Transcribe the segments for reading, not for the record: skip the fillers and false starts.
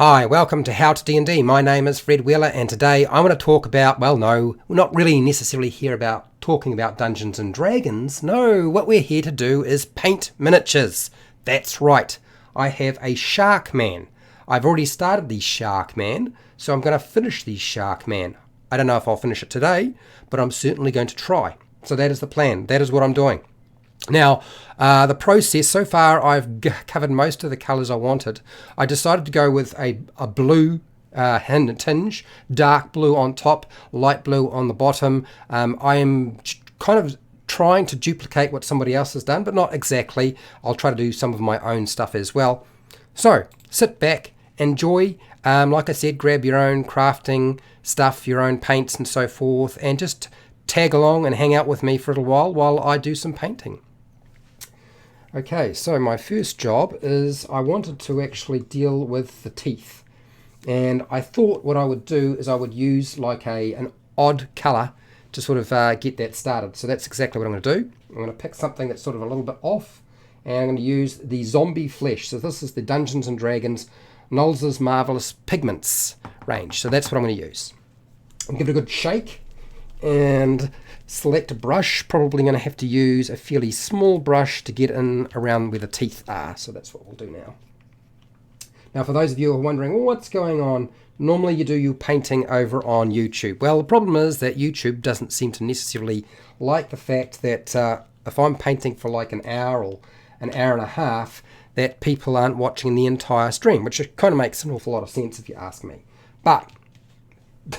Hi, welcome to How to D&D. My name is Fred Wheeler, and today I want to talk about, well, no, we're not really necessarily here about talking about Dungeons and Dragons. No, what we're here to do is paint miniatures. That's right. I have a Sharkman. I've already started the Sharkman, so I'm going to finish the Sharkman. I don't know if I'll finish it today, but I'm certainly going to try. So that is the plan. That is what I'm doing. Now, the process, so far I've covered most of the colours I wanted. I decided to go with a blue tinge, dark blue on top, light blue on the bottom. I am kind of trying to duplicate what somebody else has done, but not exactly. I'll try to do some of my own stuff as well. So, sit back, enjoy. Like I said, grab your own crafting stuff, your own paints and so forth, and just tag along and hang out with me for a little while I do some painting. Okay, so my first job is I wanted to actually deal with the teeth, and I thought what I would do is I would use like an odd colour to sort of get that started. So that's exactly what I'm going to do. I'm going to pick something that's sort of a little bit off, and I'm going to use the zombie flesh. So this is the Dungeons and Dragons Nolzur's Marvelous Pigments range. So that's what I'm going to use. I'll give it a good shake and select a brush. Probably going to have to use a fairly small brush to get in around where the teeth are. So that's what we'll do now. Now, for those of you who are wondering, well, what's going on? Normally you do your painting over on YouTube. Well, the problem is that YouTube doesn't seem to necessarily like the fact that if I'm painting for like an hour or an hour and a half, that people aren't watching the entire stream, which kind of makes an awful lot of sense if you ask me. But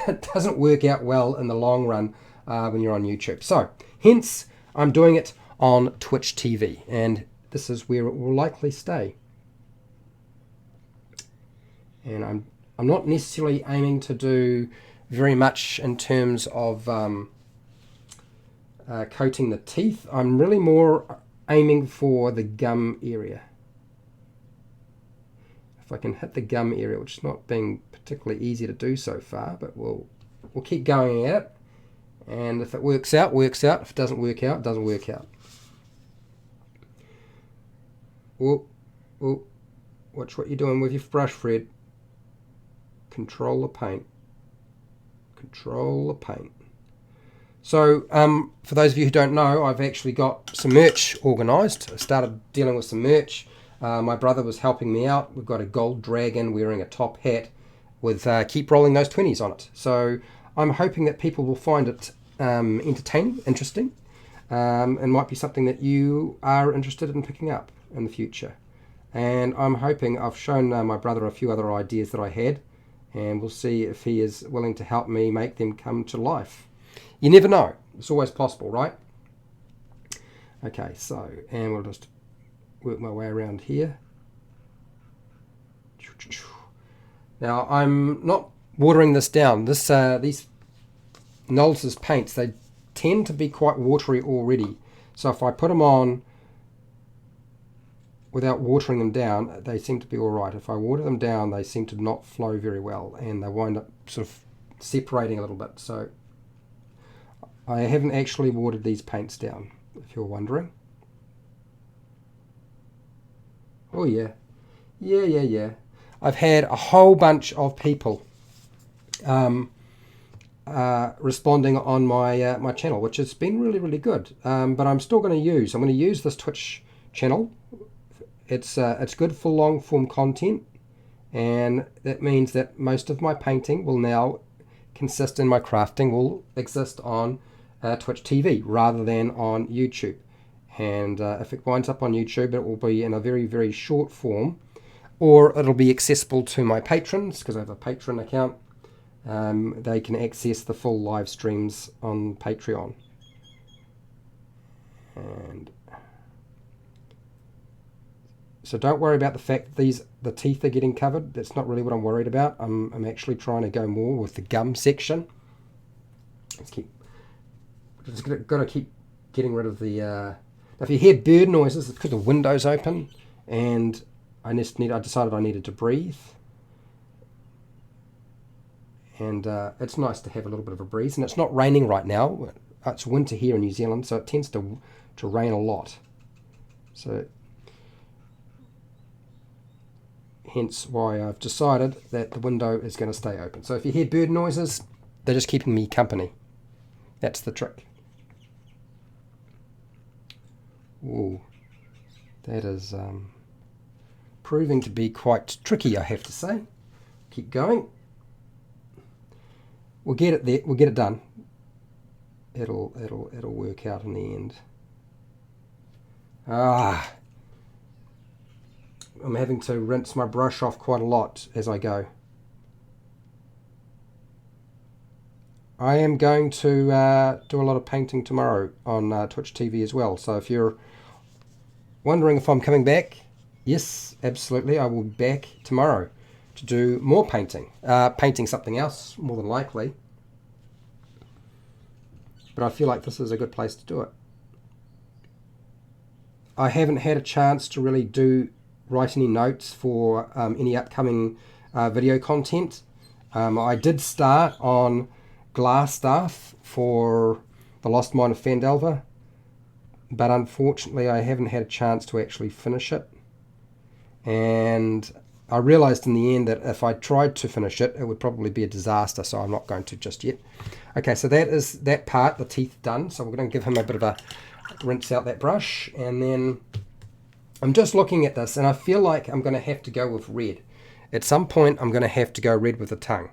that doesn't work out well in the long run when you're on YouTube. So, hence, I'm doing it on Twitch TV, and this is where it will likely stay. And I'm not necessarily aiming to do very much in terms of coating the teeth. I'm really more aiming for the gum area. If I can hit the gum area, which is not being particularly easy to do so far, but we'll keep going at it. And if it works out, works out. If it doesn't work out, it doesn't work out. Oh, watch what you're doing with your brush, Fred. Control the paint. Control the paint. So, for those of you who don't know, I've actually got some merch organised. I started dealing with some merch. My brother was helping me out. We've got a gold dragon wearing a top hat with keep rolling those 20s on it. So I'm hoping that people will find it entertaining, interesting, and might be something that you are interested in picking up in the future. And I'm hoping I've shown my brother a few other ideas that I had, and we'll see if he is willing to help me make them come to life. You never know. It's always possible, right? Okay, so, and we'll just work my way around here. Now, I'm not watering this down. These Nolzur's paints, they tend to be quite watery already. So if I put them on without watering them down, they seem to be all right. If I water them down, they seem to not flow very well, and they wind up sort of separating a little bit. So I haven't actually watered these paints down, if you're wondering. Oh yeah. Yeah. I've had a whole bunch of people responding on my my channel, which has been really, really good. But I'm still going to use this Twitch channel. It's good for long form content, and that means that most of my painting will now consist in my crafting will exist on Twitch TV rather than on YouTube. And if it winds up on YouTube, it will be in a very, very short form, or it'll be accessible to my patrons, because I have a patron account. They can access the full live streams on Patreon. And so don't worry about the fact that the teeth are getting covered. That's not really what I'm worried about. I'm actually trying to go more with the gum section. Just got to keep getting rid of the... if you hear bird noises, it's because the window's open, and I decided I needed to breathe. And it's nice to have a little bit of a breeze, and it's not raining right now. It's winter here in New Zealand, so it tends to rain a lot. So hence why I've decided that the window is going to stay open. So if you hear bird noises, they're just keeping me company. That's the trick. Ooh, that is proving to be quite tricky, I have to say. Keep going. We'll get it there. We'll get it done. It'll work out in the end. I'm having to rinse my brush off quite a lot as I go. I am going to do a lot of painting tomorrow on Twitch TV as well. So if you're wondering if I'm coming back, yes, absolutely. I will be back tomorrow to do more painting. Painting something else, more than likely. But I feel like this is a good place to do it. I haven't had a chance to really write any notes for any upcoming video content. I did start on glass stuff for the Lost Mine of Phandelver, but unfortunately I haven't had a chance to actually finish it. And I realized in the end that if I tried to finish it, it would probably be a disaster, so I'm not going to just yet. Okay, so that is that part, the teeth done. So we're going to give him a bit of a rinse out that brush, and then I'm just looking at this and I feel like I'm going to have to go with red. At some point I'm going to have to go red with the tongue.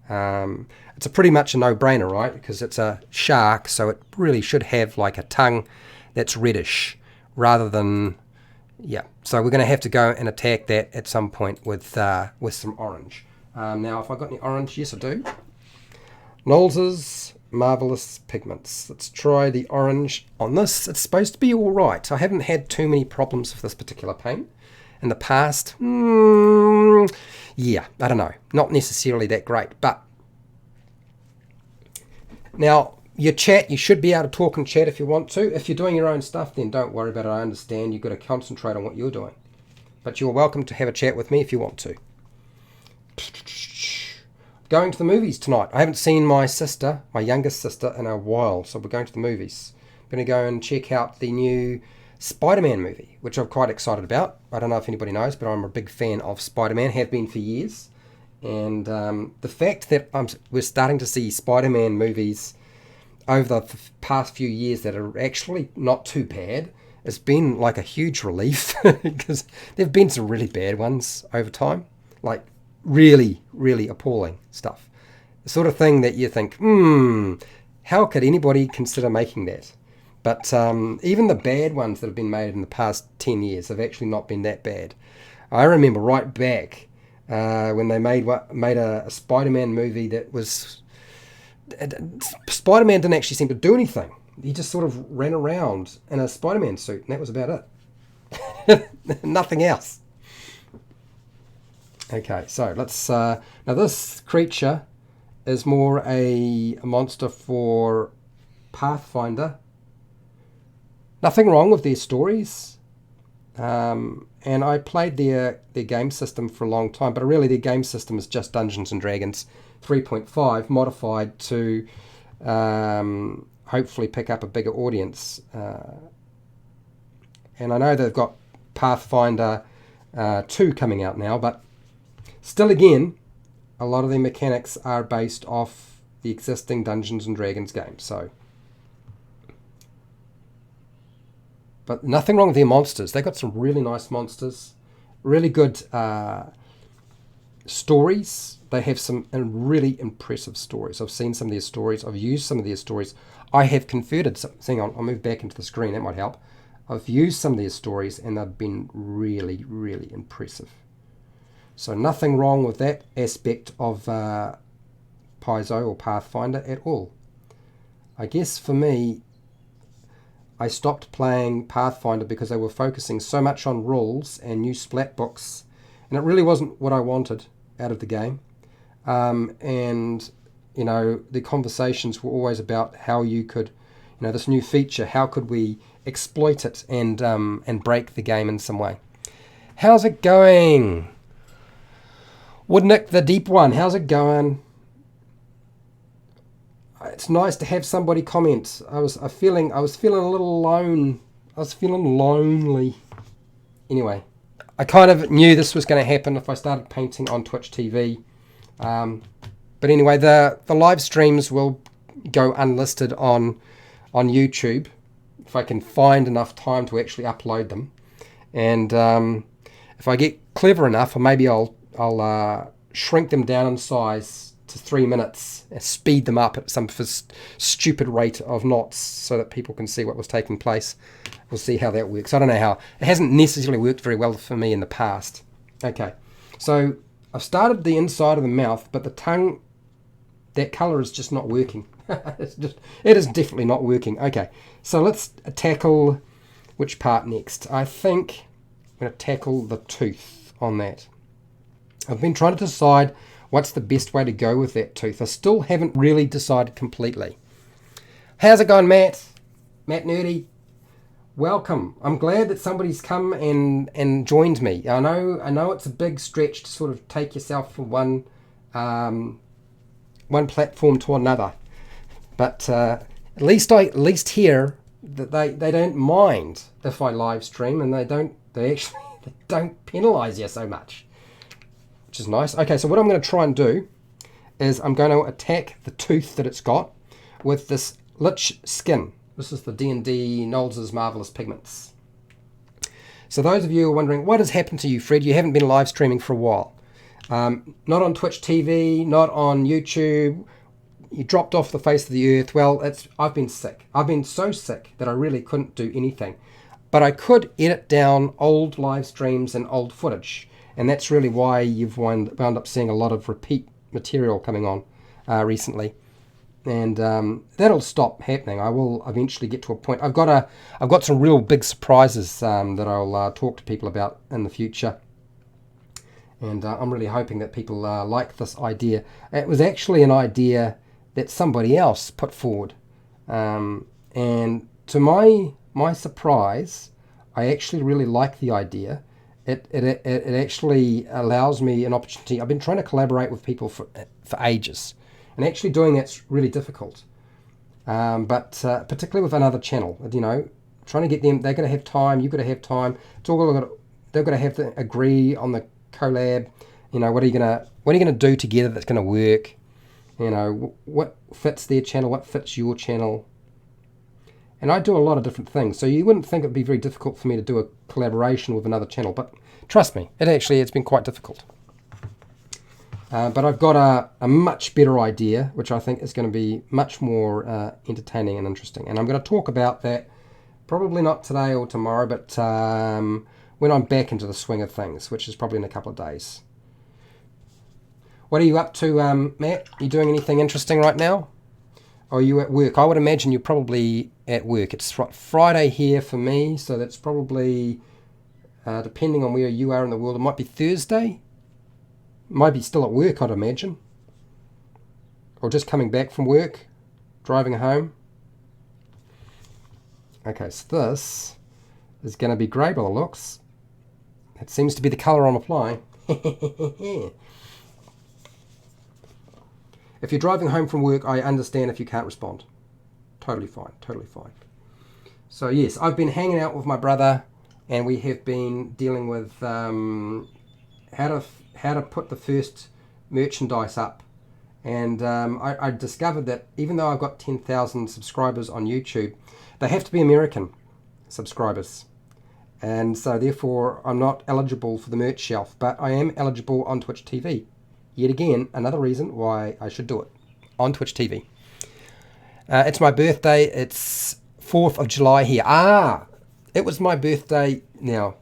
It's a pretty much a no-brainer, right? Because it's a shark, so it really should have like a tongue that's reddish rather than, yeah. So we're going to have to go and attack that at some point with some orange. Now, if I got any orange, yes I do. Nolzur's Marvelous Pigments. Let's try the orange on this. It's supposed to be all right. I haven't had too many problems with this particular paint in the past. Yeah, I don't know. Not necessarily that great, but now your chat, you should be able to talk and chat if you want to. If you're doing your own stuff, then don't worry about it. I understand you've got to concentrate on what you're doing. But you're welcome to have a chat with me if you want to. Going to the movies tonight. I haven't seen my sister, my youngest sister, in a while, so we're going to the movies. I'm going to go and check out the new Spider-Man movie, which I'm quite excited about. I don't know if anybody knows, but I'm a big fan of Spider-Man, have been for years. And the fact that we're starting to see Spider-Man movies over the past few years that are actually not too bad, it's been like a huge relief because there have been some really bad ones over time, like really, really appalling stuff. The sort of thing that you think, how could anybody consider making that? But even the bad ones that have been made in the past 10 years have actually not been that bad. I remember right back when they made a Spider-Man movie that was... Spider-Man didn't actually seem to do anything. He just sort of ran around in a Spider-Man suit, and that was about it. Nothing else. Okay, so let's... now this creature is more a monster for Pathfinder. Nothing wrong with their stories. And I played their game system for a long time, but really their game system is just Dungeons & Dragons 3.5 modified to hopefully pick up a bigger audience. And I know they've got Pathfinder 2 coming out now, but still again, a lot of their mechanics are based off the existing Dungeons & Dragons games. So, but nothing wrong with their monsters. They've got some really nice monsters, really good stories. They have some really impressive stories. I've seen some of their stories. I've used some of their stories. I have converted some. Hang on, I'll move back into the screen. That might help. I've used some of their stories, and they've been really, really impressive. So nothing wrong with that aspect of Paizo or Pathfinder at all. I guess for me, I stopped playing Pathfinder because they were focusing so much on rules and new splat books, and it really wasn't what I wanted out of the game. And you know, the conversations were always about how you could, you know, this new feature, how could we exploit it and break the game in some way. How's it going? Woodnick the Deep One, how's it going? It's nice to have somebody comment. I was feeling a little alone. I was feeling lonely. Anyway, I kind of knew this was going to happen if I started painting on Twitch TV. But anyway, the live streams will go unlisted on YouTube if I can find enough time to actually upload them. And if I get clever enough, or maybe I'll shrink them down in size to 3 minutes and speed them up at some stupid rate of knots so that people can see what was taking place. We'll see how that works. I don't know how. It hasn't necessarily worked very well for me in the past. Okay, so I've started the inside of the mouth, but the tongue, that colour is just not working. It is definitely not working. Okay, so let's tackle which part next. I think I'm going to tackle the tooth on that. I've been trying to decide what's the best way to go with that tooth. I still haven't really decided completely. How's it going, Matt? Matt Nerdy? Welcome. I'm glad that somebody's come and joined me. I know it's a big stretch to sort of take yourself from one platform to another, but at least here that they don't mind if I live stream, and they actually don't penalise you so much, which is nice. Okay, so what I'm going to try and do is I'm going to attack the tooth that it's got with this lich skin. This is the D&D Nolzur's Marvelous Pigments. So those of you who are wondering, what has happened to you, Fred? You haven't been live streaming for a while. Not on Twitch TV, not on YouTube. You dropped off the face of the earth. Well, I've been sick. I've been so sick that I really couldn't do anything. But I could edit down old live streams and old footage. And that's really why you've wound up seeing a lot of repeat material coming on recently. And that'll stop happening. I will eventually get to a point. I've got some real big surprises that I'll talk to people about in the future. And I'm really hoping that people like this idea. It was actually an idea that somebody else put forward. And to my surprise, I actually really like the idea. It actually allows me an opportunity. I've been trying to collaborate with people for ages. And actually doing that's really difficult. But particularly with another channel, trying to get them, they've got to have time, you've got to have time. They've got to have to agree on the collab. What are you gonna do together that's gonna work? What fits their channel, what fits your channel. And I do a lot of different things, so you wouldn't think it'd be very difficult for me to do a collaboration with another channel, but trust me, it's been quite difficult. But I've got a much better idea, which I think is going to be much more entertaining and interesting. And I'm going to talk about that probably not today or tomorrow, but when I'm back into the swing of things, which is probably in a couple of days. What are you up to, Matt? Are you doing anything interesting right now? Or are you at work? I would imagine you're probably at work. It's Friday here for me, so that's probably, depending on where you are in the world, it might be Thursday. Might be still at work, I'd imagine. Or just coming back from work, driving home. Okay, so this is going to be grey by the looks. That seems to be the colour I'm applying. If you're driving home from work, I understand if you can't respond. Totally fine, totally fine. So yes, I've been hanging out with my brother, and we have been dealing with how to put the first merchandise up. And I discovered that even though I've got 10,000 subscribers on YouTube, they have to be American subscribers. And so therefore I'm not eligible for the merch shelf, but I am eligible on Twitch TV. Yet again, another reason why I should do it on Twitch TV. It's my birthday. It's 4th of July here. It was my birthday. Now,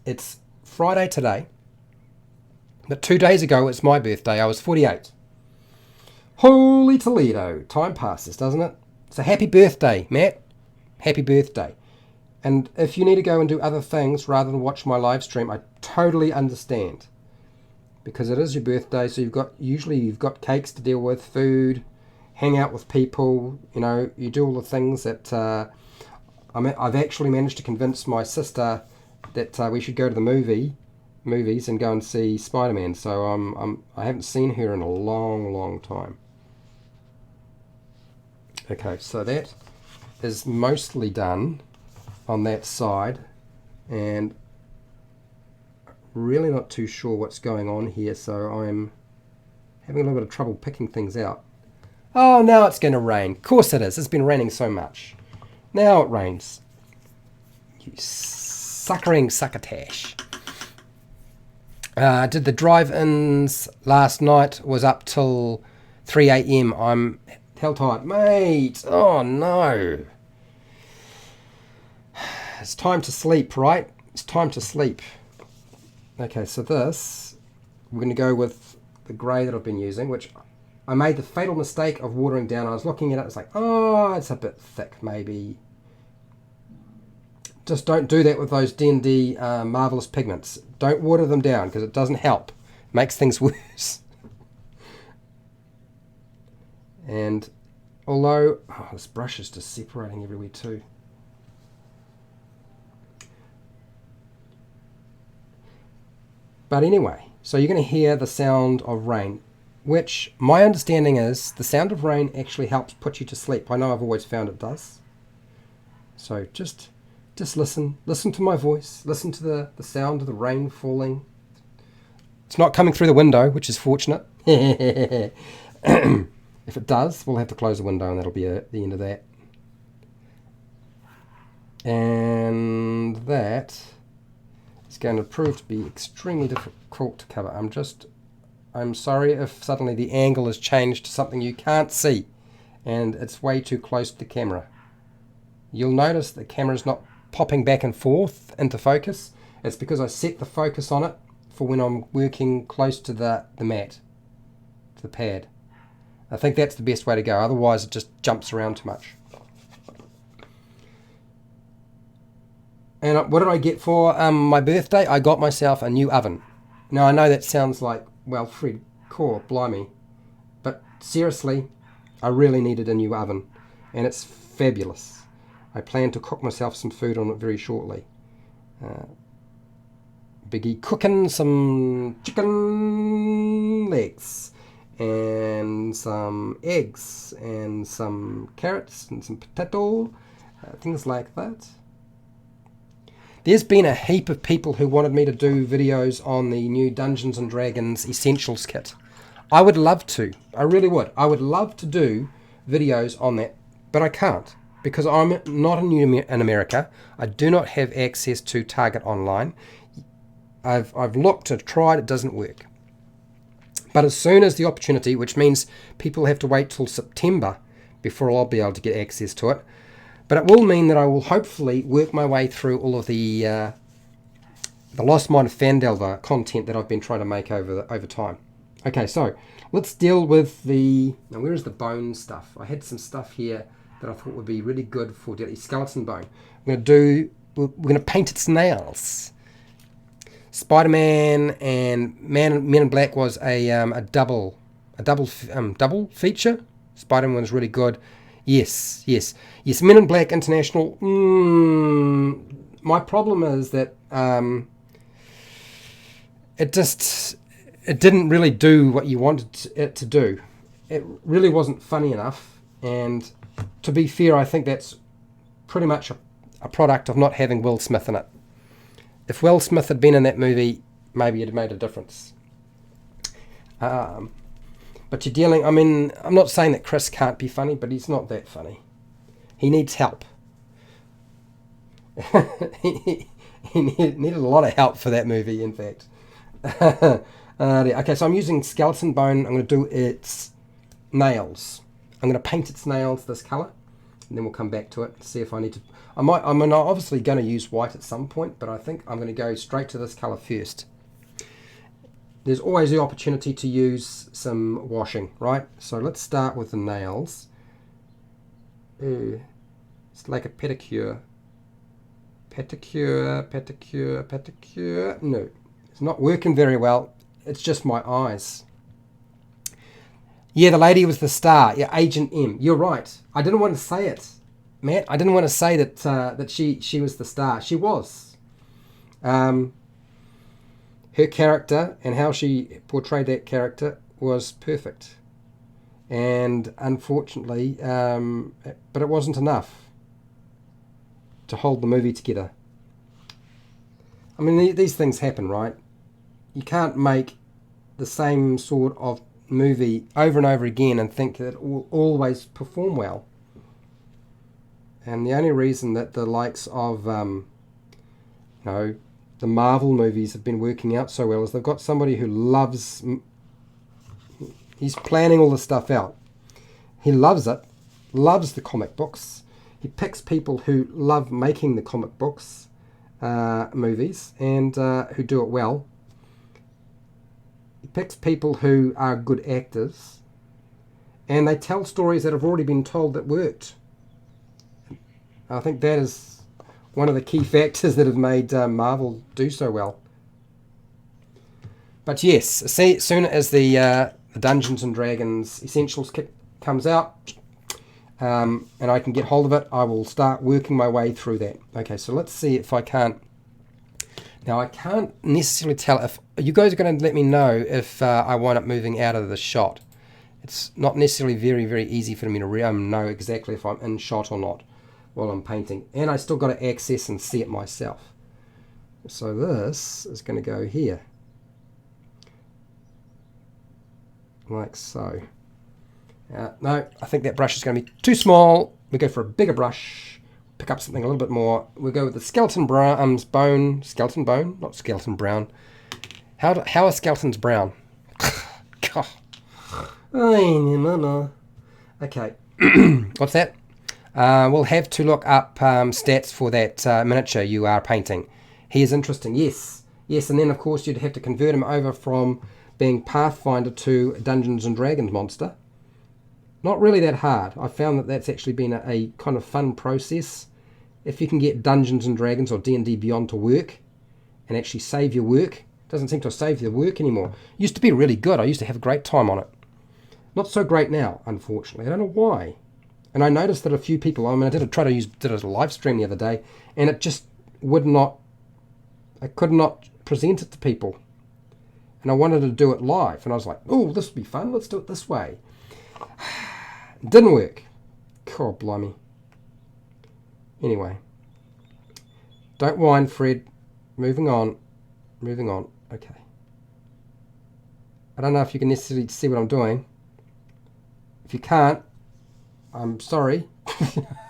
it's Friday today. But 2 days ago, it's my birthday. I was 48. Holy Toledo. Time passes, doesn't it? So happy birthday, Matt. Happy birthday. And if you need to go and do other things rather than watch my live stream, I totally understand. Because it is your birthday, so you've got cakes to deal with, food, hang out with people, you do all the things that I've actually managed to convince my sister that we should go to the movies and go and see Spider-Man. So I haven't seen her in a long time. Okay, so that is mostly done on that side, and really not too sure what's going on here, so I'm having a little bit of trouble picking things out. Oh, now it's going to rain. Of course it is. It's been raining so much. Now it rains. You suckering succotash. Did the drive-ins last night, was up till 3 a.m. I'm hell tired. Mate, oh no. It's time to sleep, right? It's time to sleep. Okay, so this, we're going to go with the grey that I've been using, which I made the fatal mistake of watering down. I was looking at it, it's like, oh, it's a bit thick, maybe. Just don't do that with those D&D Marvelous pigments. Don't water them down, because it doesn't help. It makes things worse. And although, oh, this brush is just separating everywhere too. But anyway, so you're going to hear the sound of rain, which my understanding is the sound of rain actually helps put you to sleep. I know I've always found it does. So just listen to my voice, listen to the sound of the rain falling. It's not coming through the window, which is fortunate. If it does, we'll have to close the window and that'll be the end of that. And that is going to prove to be extremely difficult to cover. I'm sorry if suddenly the angle has changed to something you can't see and it's way too close to the camera. You'll notice the camera's not popping back and forth into focus. It's because I set the focus on it for when I'm working close to the mat, to the pad. I think that's the best way to go, otherwise it just jumps around too much. And what did I get for my birthday? I got myself a new oven. Now I know that sounds like, well, Fred, core, blimey. But seriously, I really needed a new oven. And it's fabulous. I plan to cook myself some food on it very shortly. Biggie cooking some chicken legs. And some eggs. And some carrots. And some potato. Things like that. There's been a heap of people who wanted me to do videos on the new Dungeons & Dragons Essentials kit. I would love to. I really would. I would love to do videos on that, but I can't because I'm not in America. I do not have access to Target Online. I've looked, I've tried, it doesn't work. But as soon as the opportunity, which means people have to wait till September before I'll be able to get access to it, but it will mean that I will hopefully work my way through all of the Lost Mine of Phandelver content that I've been trying to make over time. Okay, so let's deal with the... Now, where is the bone stuff? I had some stuff here that I thought would be really good for skeleton bone. We're going to paint its nails. Spider-Man and Men in Black was a double feature. Spider-Man was really good. Yes. Men in Black International. My problem is that it didn't really do what you wanted it to do. It really wasn't funny enough. And to be fair, I think that's pretty much a product of not having Will Smith in it. If Will Smith had been in that movie, maybe it'd made a difference. But you're dealing, I mean, I'm not saying that Chris can't be funny, but he's not that funny. He needs help. he needed a lot of help for that movie, in fact. Okay, so I'm using skeleton bone. I'm going to do its nails. I'm going to paint its nails this colour, and then we'll come back to it and see if I need to... I'm obviously going to use white at some point, but I think I'm going to go straight to this colour first. There's always the opportunity to use some washing, right? So let's start with the nails. It's like a pedicure. Pedicure. No, it's not working very well. It's just my eyes. Yeah, the lady was the star. Yeah, Agent M. You're right. I didn't want to say it, Matt. I didn't want to say that she was the star. She was. Her character and how she portrayed that character was perfect. And unfortunately, but it wasn't enough to hold the movie together. I mean, these things happen, right? you can't make the same sort of movie over and over again and think that it will always perform well. And the only reason that the likes of the Marvel movies have been working out so well is they've got somebody who loves, he's planning all this stuff out. He loves it, loves the comic books. He picks people who love making the comic books, movies, and who do it well. He picks people who are good actors, and they tell stories that have already been told that worked. I think that is one of the key factors that have made Marvel do so well. But yes, as soon as the Dungeons and Dragons Essentials kit comes out, and I can get hold of it, I will start working my way through that. Okay, so let's see if I can't. Now, I can't necessarily tell if you guys are going to let me know if I wind up moving out of the shot. It's not necessarily very, very easy for me to know exactly if I'm in shot or not while I'm painting. And I still got to access and see it myself. So this is going to go here. Like so. No, I think that brush is going to be too small. We go for a bigger brush. Pick up something a little bit more. We'll go with the skeleton brown, skeleton bone, not skeleton brown. How are skeletons brown? God. Okay. What's that? We'll have to look up stats for that miniature you are painting. He is interesting, yes. Yes, and then of course you'd have to convert him over from being Pathfinder to Dungeons and Dragons monster. Not really that hard. I found that that's actually been a kind of fun process. If you can get Dungeons and Dragons or D&D Beyond to work and actually save your work, it doesn't seem to save your work anymore. It used to be really good. I used to have a great time on it. Not so great now, unfortunately. I don't know why. And I noticed that a few people, I did a live stream the other day, and it just would not, I could not present it to people. And I wanted to do it live, and I was like, oh, this would be fun. Let's do it this way. It didn't work. God blimey. Anyway. Don't whine, Fred. Moving on. Moving on. Okay. I don't know if you can necessarily see what I'm doing. If you can't, I'm sorry.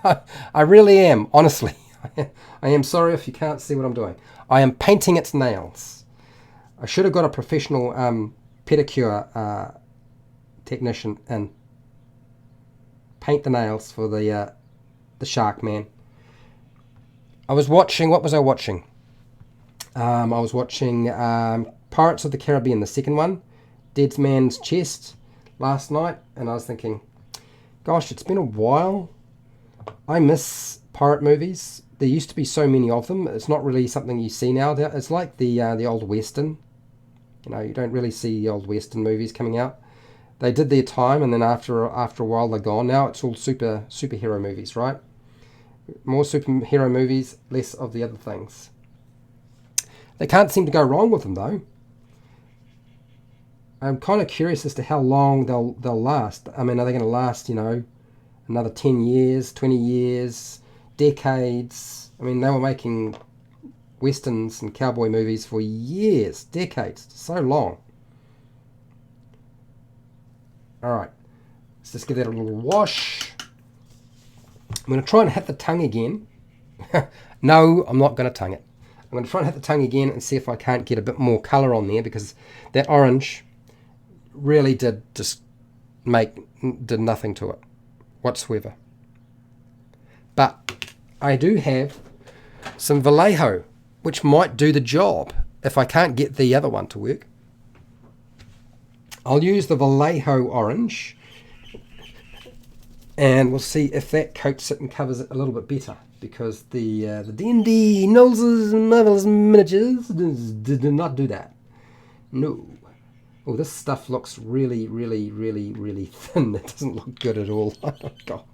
I really am, honestly. I am sorry if you can't see what I'm doing. I am painting its nails. I should have got a professional pedicure technician and paint the nails for the Sharkman. I was watching, what was I watching? I was watching Pirates of the Caribbean, the second one, Dead Man's Chest, last night, and I was thinking, gosh, it's been a while. I miss pirate movies. There used to be so many of them. It's not really something you see now. It's like the old Western. You know, you don't really see the old Western movies coming out. They did their time, and then after a while they're gone. Now it's all superhero movies, right? More superhero movies, less of the other things. They can't seem to go wrong with them, though. I'm kind of curious as to how long they'll last. I mean, are they going to last, another 10 years, 20 years, decades? I mean, they were making westerns and cowboy movies for years, decades, so long. All right, let's just give that a little wash. I'm going to try and hit the tongue again. No, I'm not going to tongue it. I'm going to try and hit the tongue again and see if I can't get a bit more colour on there, because that orange really did nothing to it whatsoever. But I do have some Vallejo, which might do the job if I can't get the other one to work. I'll use the Vallejo orange, and we'll see if that coats it and covers it a little bit better, because the D&D Nolzur's Marvelous Miniatures did not do that. No. Oh, this stuff looks really, really, really, really thin. It doesn't look good at all. God.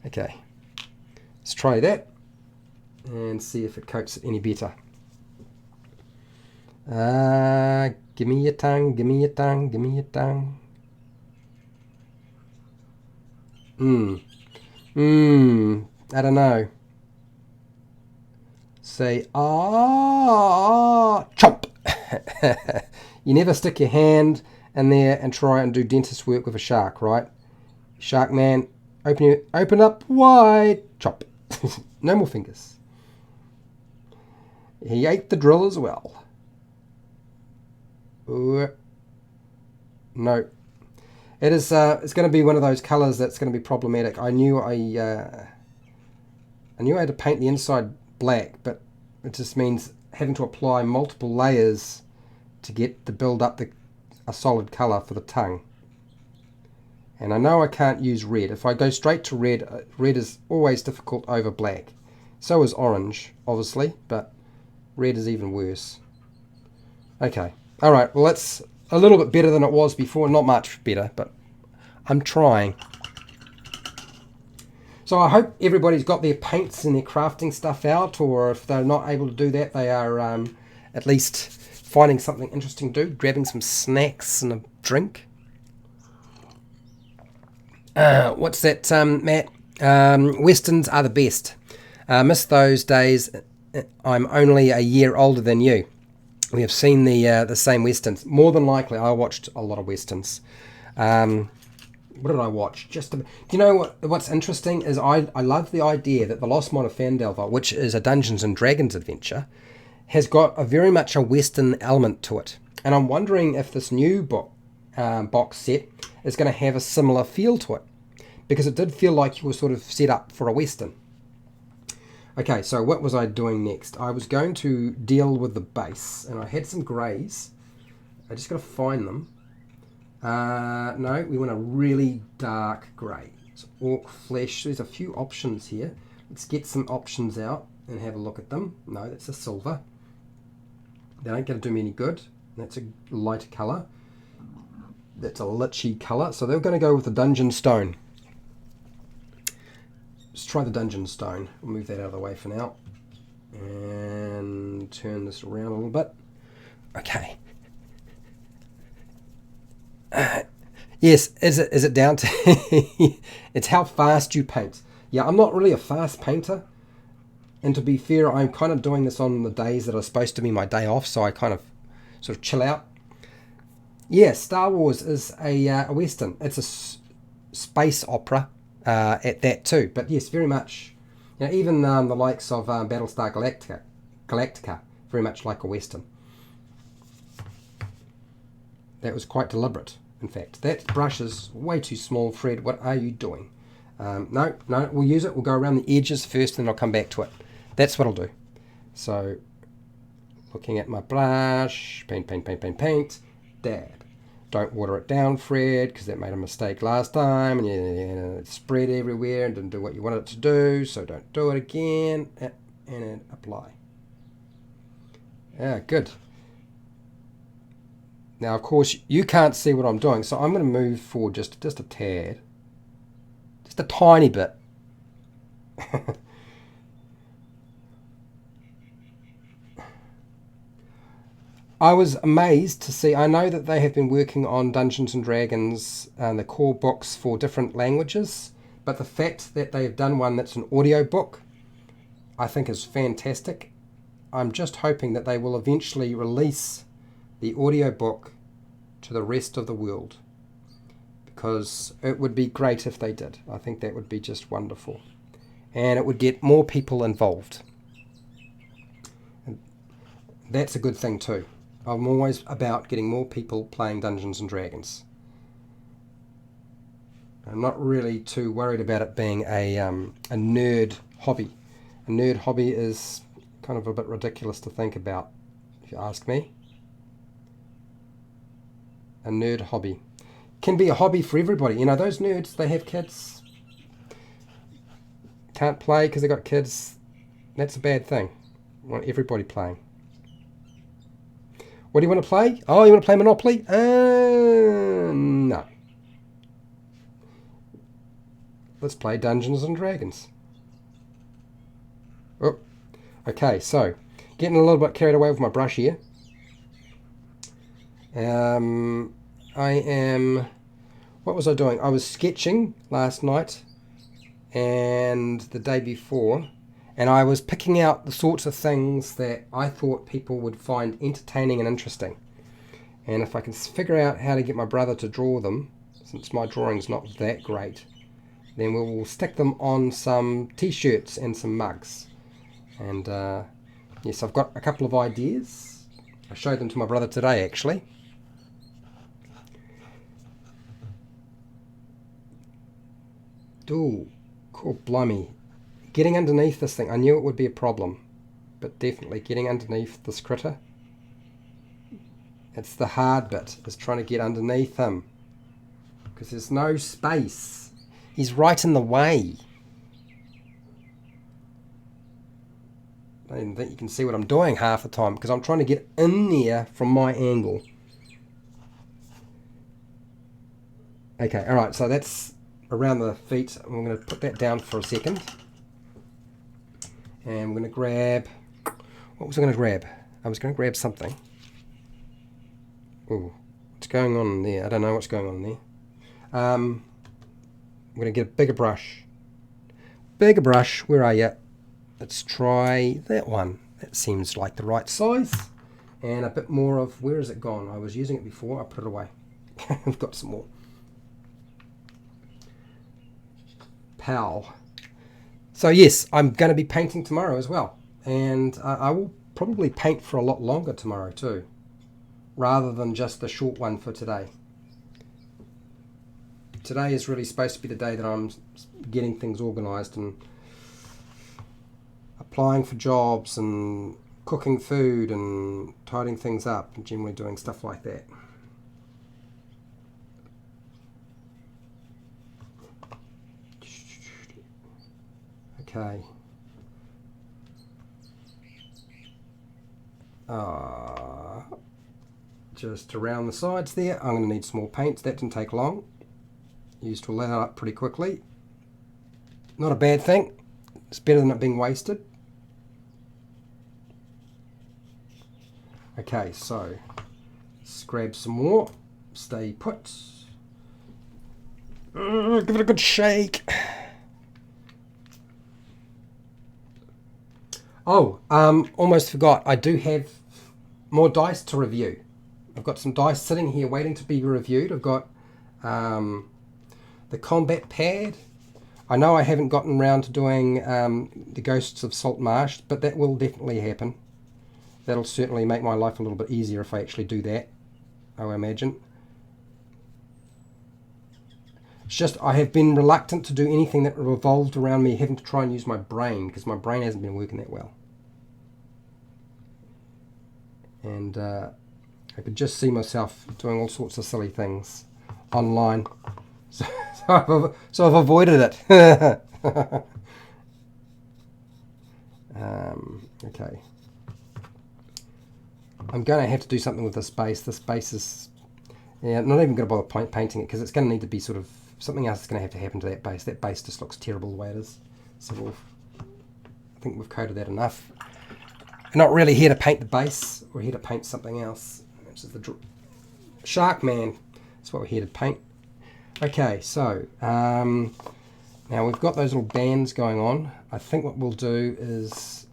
Okay. Let's try that and see if it coats it any better. Give me your tongue, give me your tongue, give me your tongue. I don't know. say, ah, chomp. You never stick your hand in there and try and do dentist work with a shark, right? Sharkman, open up wide, chop. No more fingers. He ate the drill as well. Ooh. No. It is. It's going to be one of those colours that's going to be problematic. I knew I had to paint the inside black, but it just means having to apply multiple layers to build up a solid colour for the tongue. And I know I can't use red. If I go straight to red, red is always difficult over black. So is orange, obviously, but red is even worse. Okay, all right, well that's a little bit better than it was before. Not much better, but I'm trying. So I hope everybody's got their paints and their crafting stuff out, or if they're not able to do that, they are at least finding something interesting to do, grabbing some snacks and a drink. What's that, Matt? Westerns are the best. Miss those days. I'm only a year older than you. We have seen the same westerns. More than likely, I watched a lot of westerns. What did I watch? Do you know what's interesting is I love the idea that the Lost Mine of Phandelver, which is a Dungeons and Dragons adventure, has got very much a western element to it. And I'm wondering if this new box set is going to have a similar feel to it, because it did feel like you were sort of set up for a western. Okay, so what was I doing next? I was going to deal with the base, and I had some greys. I just got to find them. No, we want a really dark grey. So orc flesh. There's a few options here. Let's get some options out and have a look at them. No, that's a silver. They ain't going to do me any good. That's a lighter colour. That's a lichy colour. So they're going to go with the dungeon stone. Let's try the dungeon stone. We'll move that out of the way for now. And turn this around a little bit. Okay. Yes, is it down to... It's how fast you paint. Yeah, I'm not really a fast painter. And to be fair, I'm kind of doing this on the days that are supposed to be my day off, so I kind of sort of chill out. Yeah, Star Wars is a Western. It's a space opera at that too. But yes, very much. You know, even the likes of Battlestar Galactica, very much like a Western. That was quite deliberate, in fact. That brush is way too small, Fred. What are you doing? No, we'll use it. We'll go around the edges first, and then I'll come back to it. That's what I'll do. So, looking at my brush, paint, dab. Don't water it down, Fred, because that made a mistake last time, and it spread everywhere and didn't do what you wanted it to do, so don't do it again, and then apply. Yeah, good. Now, of course, you can't see what I'm doing, so I'm going to move forward just a tad. Just a tiny bit. I was amazed to see, I know that they have been working on Dungeons and Dragons and the core books for different languages, but the fact that they have done one that's an audio book, I think is fantastic. I'm just hoping that they will eventually release the audio book to the rest of the world, because it would be great if they did. I think that would be just wonderful, and it would get more people involved. And that's a good thing too. I'm always about getting more people playing Dungeons and Dragons. I'm not really too worried about it being a nerd hobby. A nerd hobby is kind of a bit ridiculous to think about, if you ask me. A nerd hobby can be a hobby for everybody. You know, those nerds, they have kids, can't play because they got kids. That's a bad thing. I want everybody playing. What do you want to play? Oh, you want to play Monopoly? No. Let's play Dungeons and Dragons. Oh, okay, so getting a little bit carried away with my brush here. What was I doing? I was sketching last night and the day before, And I was picking out the sorts of things that I thought people would find entertaining and interesting. And if I can figure out how to get my brother to draw them, since my drawing's not that great, then we will stick them on some t-shirts and some mugs. And yes, I've got a couple of ideas. I showed them to my brother today, actually. Ooh, cool, blimey. Getting underneath this thing, I knew it would be a problem, but definitely getting underneath this critter. It's the hard bit, is trying to get underneath him, because there's no space. He's right in the way. I don't even think you can see what I'm doing half the time, because I'm trying to get in there from my angle. Okay, alright, so that's around the feet. I'm going to put that down for a second. And we're going to grab... What was I going to grab? I was going to grab something. Ooh, what's going on in there? I don't know what's going on in there. I'm going to get a bigger brush. Bigger brush, where are you? Let's try that one. That seems like the right size. And a bit more of... Where has it gone? I was using it before. I put it away. I've got some more. Pal. So yes, I'm going to be painting tomorrow as well, and I will probably paint for a lot longer tomorrow too, rather than just the short one for today. Today is really supposed to be the day that I'm getting things organised and applying for jobs and cooking food and tidying things up and generally doing stuff like that. Okay. Just around the sides there. I'm going to need some more paints. That didn't take long. Used to let it up pretty quickly. Not a bad thing. It's better than it being wasted. Okay, so let's grab some more. Stay put. Give it a good shake. Oh, almost forgot. I do have more dice to review. I've got some dice sitting here waiting to be reviewed. I've got the combat pad. I know I haven't gotten around to doing the Ghosts of Salt Marsh, but that will definitely happen. That'll certainly make my life a little bit easier if I actually do that, I imagine. It's just I have been reluctant to do anything that revolved around me having to try and use my brain, because my brain hasn't been working that well. And I could just see myself doing all sorts of silly things online. So I've avoided it. Okay. I'm going to have to do something with this base. This base is... Yeah, I'm not even going to bother painting it, because it's going to need to be sort of... Something else is going to have to happen to that base. That base just looks terrible the way it is. So I think we've coated that enough. We're not really here to paint the base. We're here to paint something else, which is the Sharkman. That's what we're here to paint. Okay, so now we've got those little bands going on. I think what we'll do is...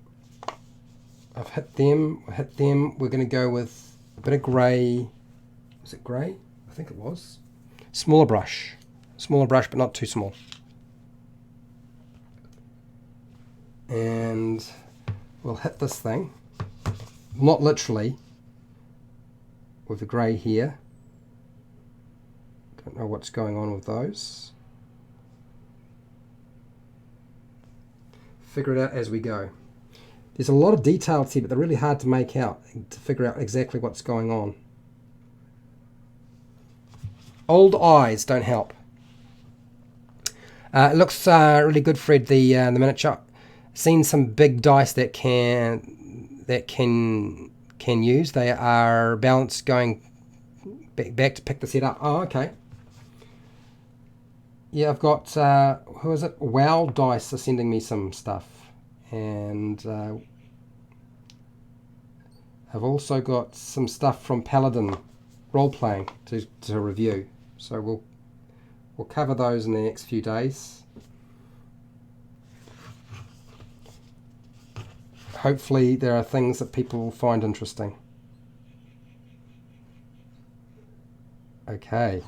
I've hit them. We're going to go with a bit of grey. Was it grey? I think it was. Smaller brush, but not too small. And we'll hit this thing, not literally, with the grey here. Don't know what's going on with those. Figure it out as we go. There's a lot of details here, but they're really hard to make out, to figure out exactly what's going on. Old eyes don't help. It looks really good, Fred. The miniature. Seen some big dice that can use. They are balanced going back to pick the set up. Oh, okay. Yeah, I've got who is it? Wow Dice are sending me some stuff, and I've also got some stuff from Paladin role playing to review. So we'll cover those in the next few days. hopefully there are things that people will find interesting. Okay,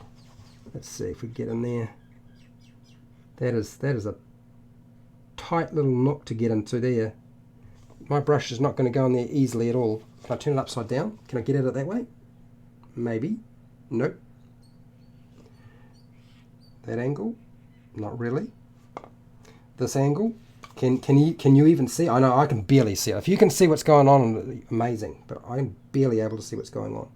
let's see if we get in there. That is a tight little nook to get into there. My brush is not going to go in there easily at all. Can I turn it upside down? Can I get at it that way? Maybe. Nope. That angle? Not really. This angle? Can you even see? I know I can barely see it. If you can see what's going on, amazing. But I'm barely able to see what's going on.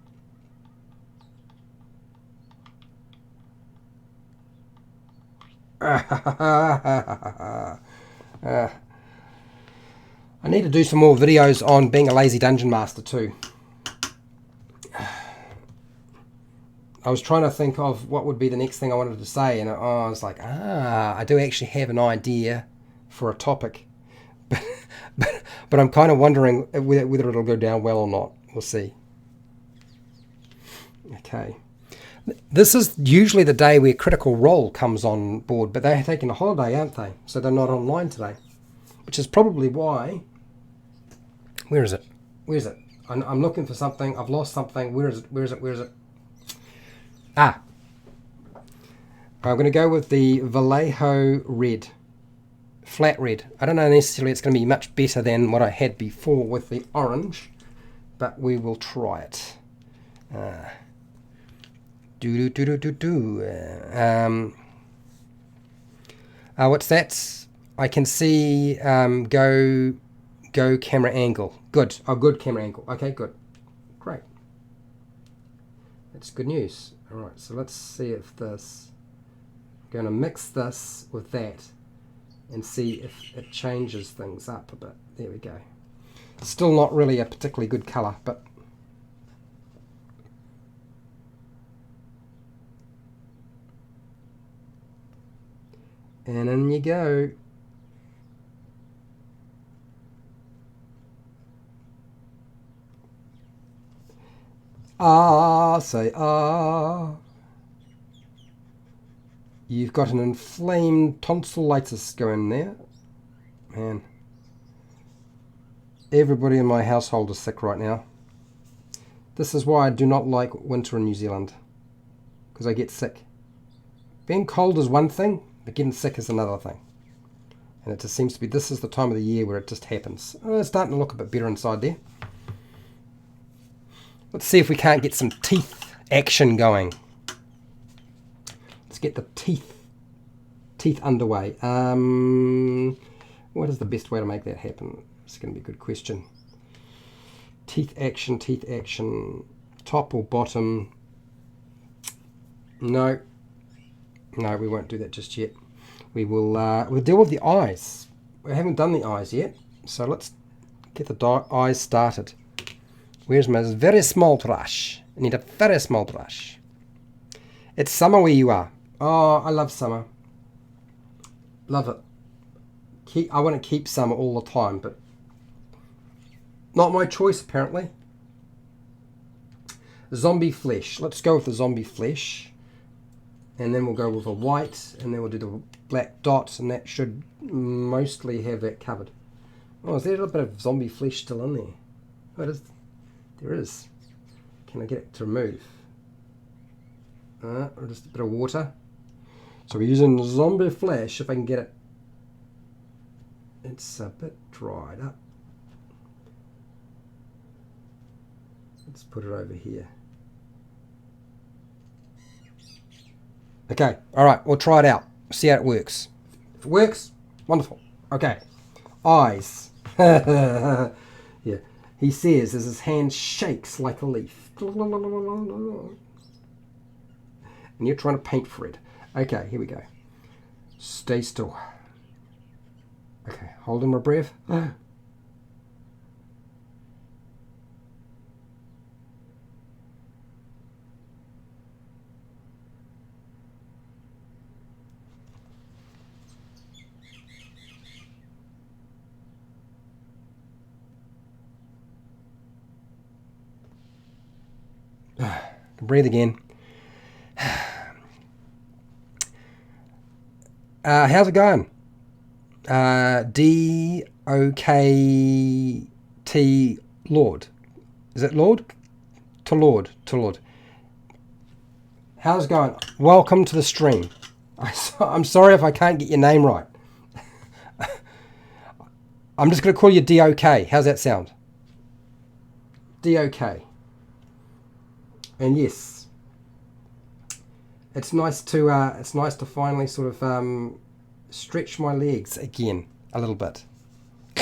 I need to do some more videos on being a lazy dungeon master too. I was trying to think of what would be the next thing I wanted to say, and I was like, I do actually have an idea for a topic, but I'm kind of wondering whether it'll go down well or not. We'll see. Okay. This is usually the day where Critical Role comes on board, but they're taking a holiday, aren't they? So they're not online today, which is probably why. Where is it? Where is it? I'm looking for something. I've lost something. Where is it? Where is it? Where is it? Ah. I'm going to go with the Vallejo red. Flat red. I don't know necessarily it's going to be much better than what I had before with the orange, but we will try it. What's that? I can see go camera angle. Good. Oh, good camera angle. Okay, good. Great. That's good news. All right, so let's see if this... I'm going to mix this with that and see if it changes things up a bit. There we go. Still not really a particularly good colour, but... And in you go. Say You've got an inflamed tonsillitis going there. Man. Everybody in my household is sick right now. This is why I do not like winter in New Zealand. Because I get sick. Being cold is one thing, but getting sick is another thing. And it just seems to be, this is the time of the year where it just happens. Oh, it's starting to look a bit better inside there. Let's see if we can't get some teeth action going. Let's get the teeth underway. What is the best way to make that happen? It's going to be a good question. Teeth action. Top or bottom? No, we won't do that just yet. We'll deal with the eyes. We haven't done the eyes yet, so let's get the eyes started. Where's my very small brush? I need a very small brush. It's summer where you are. Oh, I love summer. Love it. I want to keep summer all the time, but not my choice apparently. Zombie flesh. Let's go with the zombie flesh. And then we'll go with a white, and then we'll do the black dots, and that should mostly have that covered. Oh, is there a little bit of zombie flesh still in there? Oh, it is. There is. Can I get it to remove? Or just a bit of water. So we're using zombie flesh, if I can get it. It's a bit dried up. Let's put it over here. Okay, alright, we'll try it out. See how it works. If it works, wonderful. Okay, eyes. Yeah, he says as his hand shakes like a leaf. And you're trying to paint Fred. Okay, here we go. Stay still. Okay, holding my breath. Breathe again. How's it going? D O-K-T Lord. Is it Lord? To Lord. To Lord. How's it going? Welcome to the stream. I'm sorry if I can't get your name right. I'm just going to call you D-O-K. How's that sound? D-O-K. And yes, it's nice to finally sort of stretch my legs again a little bit. I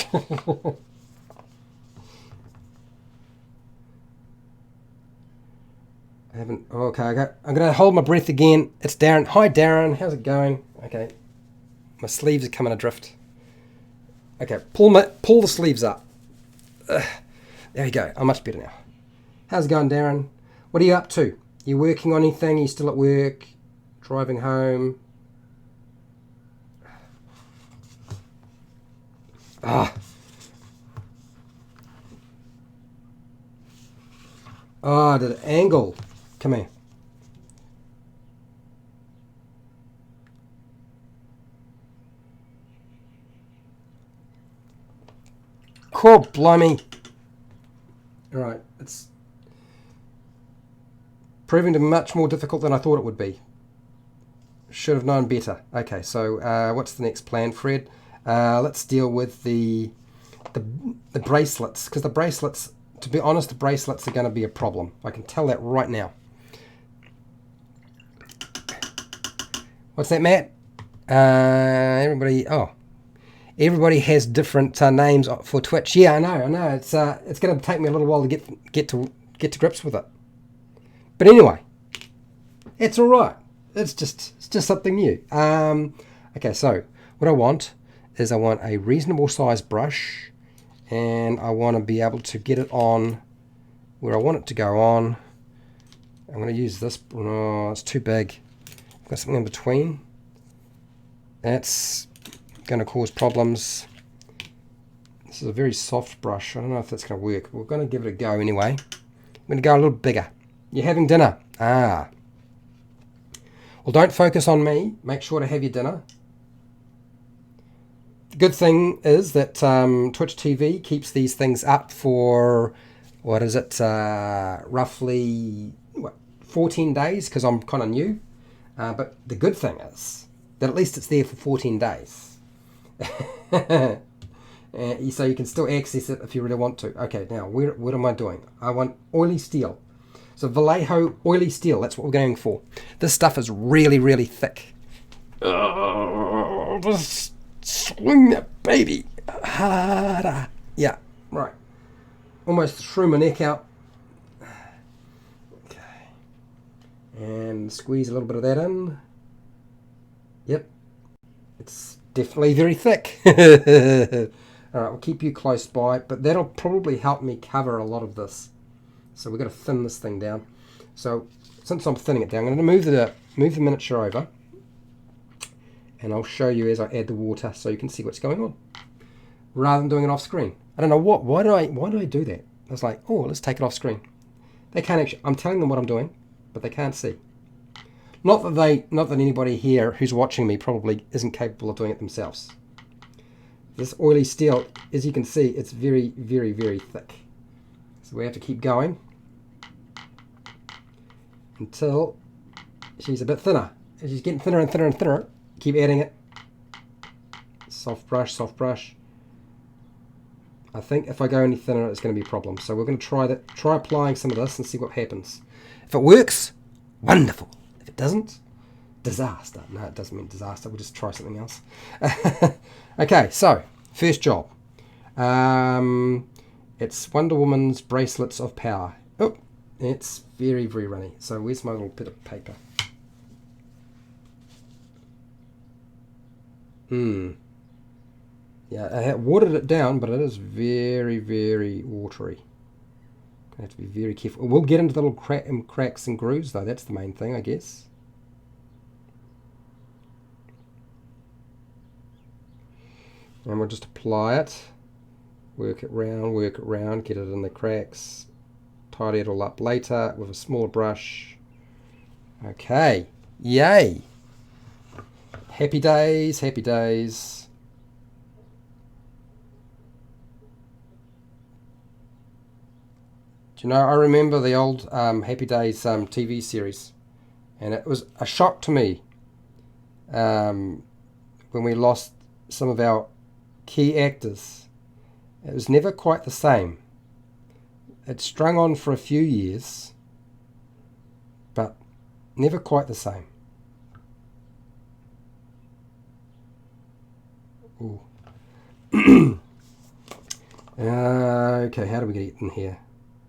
haven't. Okay, I'm going to hold my breath again. It's Darren. Hi, Darren. How's it going? Okay, my sleeves are coming adrift. Okay, pull the sleeves up. There we go. I'm much better now. How's it going, Darren? What are you up to? You working on anything? Are you still at work? Driving home? Oh, did it angle? Come here. Cool, blimey. Alright, it's proving to be much more difficult than I thought it would be. Should have known better. Okay, so what's the next plan, Fred? Let's deal with the bracelets, because the bracelets, to be honest, the bracelets are going to be a problem. I can tell that right now. What's that, Matt? Everybody has different names for Twitch. Yeah, I know. It's going to take me a little while to get to grips with it. But anyway, it's all right. It's just something new. Okay, so what I want is a reasonable size brush, and I want to be able to get it on where I want it to go on. I'm going to use this. Oh, it's too big. I've got something in between. That's going to cause problems. This is a very soft brush. I don't know if that's going to work. We're going to give it a go anyway. I'm going to go a little bigger. You're having dinner? Ah. Well, don't focus on me. Make sure to have your dinner. The good thing is that Twitch TV keeps these things up for, what is it, roughly 14 days, because I'm kind of new. But the good thing is that at least it's there for 14 days. So you can still access it if you really want to. Okay, now, what am I doing? I want oily steel. So Vallejo oily steel, that's what we're going for. This stuff is really, really thick. Just swing that baby harder. Yeah, right. Almost threw my neck out. Okay. And squeeze a little bit of that in. Yep. It's definitely very thick. Alright, we'll keep you close by, but that'll probably help me cover a lot of this. So we've got to thin this thing down. So since I'm thinning it down, I'm going to move the miniature over, and I'll show you as I add the water so you can see what's going on, rather than doing it off screen. I don't know why do I do that? I was like, oh, let's take it off screen. They can't actually. I'm telling them what I'm doing, but they can't see. Not that anybody here who's watching me probably isn't capable of doing it themselves. This oily steel, as you can see, it's very, very, very thick. So we have to keep going until she's a bit thinner. As she's getting thinner and thinner and thinner, keep adding it. Soft brush, soft brush. I think if I go any thinner, it's going to be a problem. So we're going to try applying some of this and see what happens. If it works, wonderful. If it doesn't, disaster. No, it doesn't mean disaster. We'll just try something else. Okay, so first job. It's Wonder Woman's Bracelets of Power. Oh, it's very, very runny. So where's my little bit of paper? Yeah, I have watered it down, but it is very, very watery. I have to be very careful. We'll get into the little cracks and grooves, though. That's the main thing, I guess. And we'll just apply it. Work it round, get it in the cracks. Tidy it all up later with a smaller brush. Okay, yay. Happy days, happy days. Do you know, I remember the old Happy Days TV series, and it was a shock to me when we lost some of our key actors. It was never quite the same. It strung on for a few years, but never quite the same. Ooh. Okay, how do we get in here?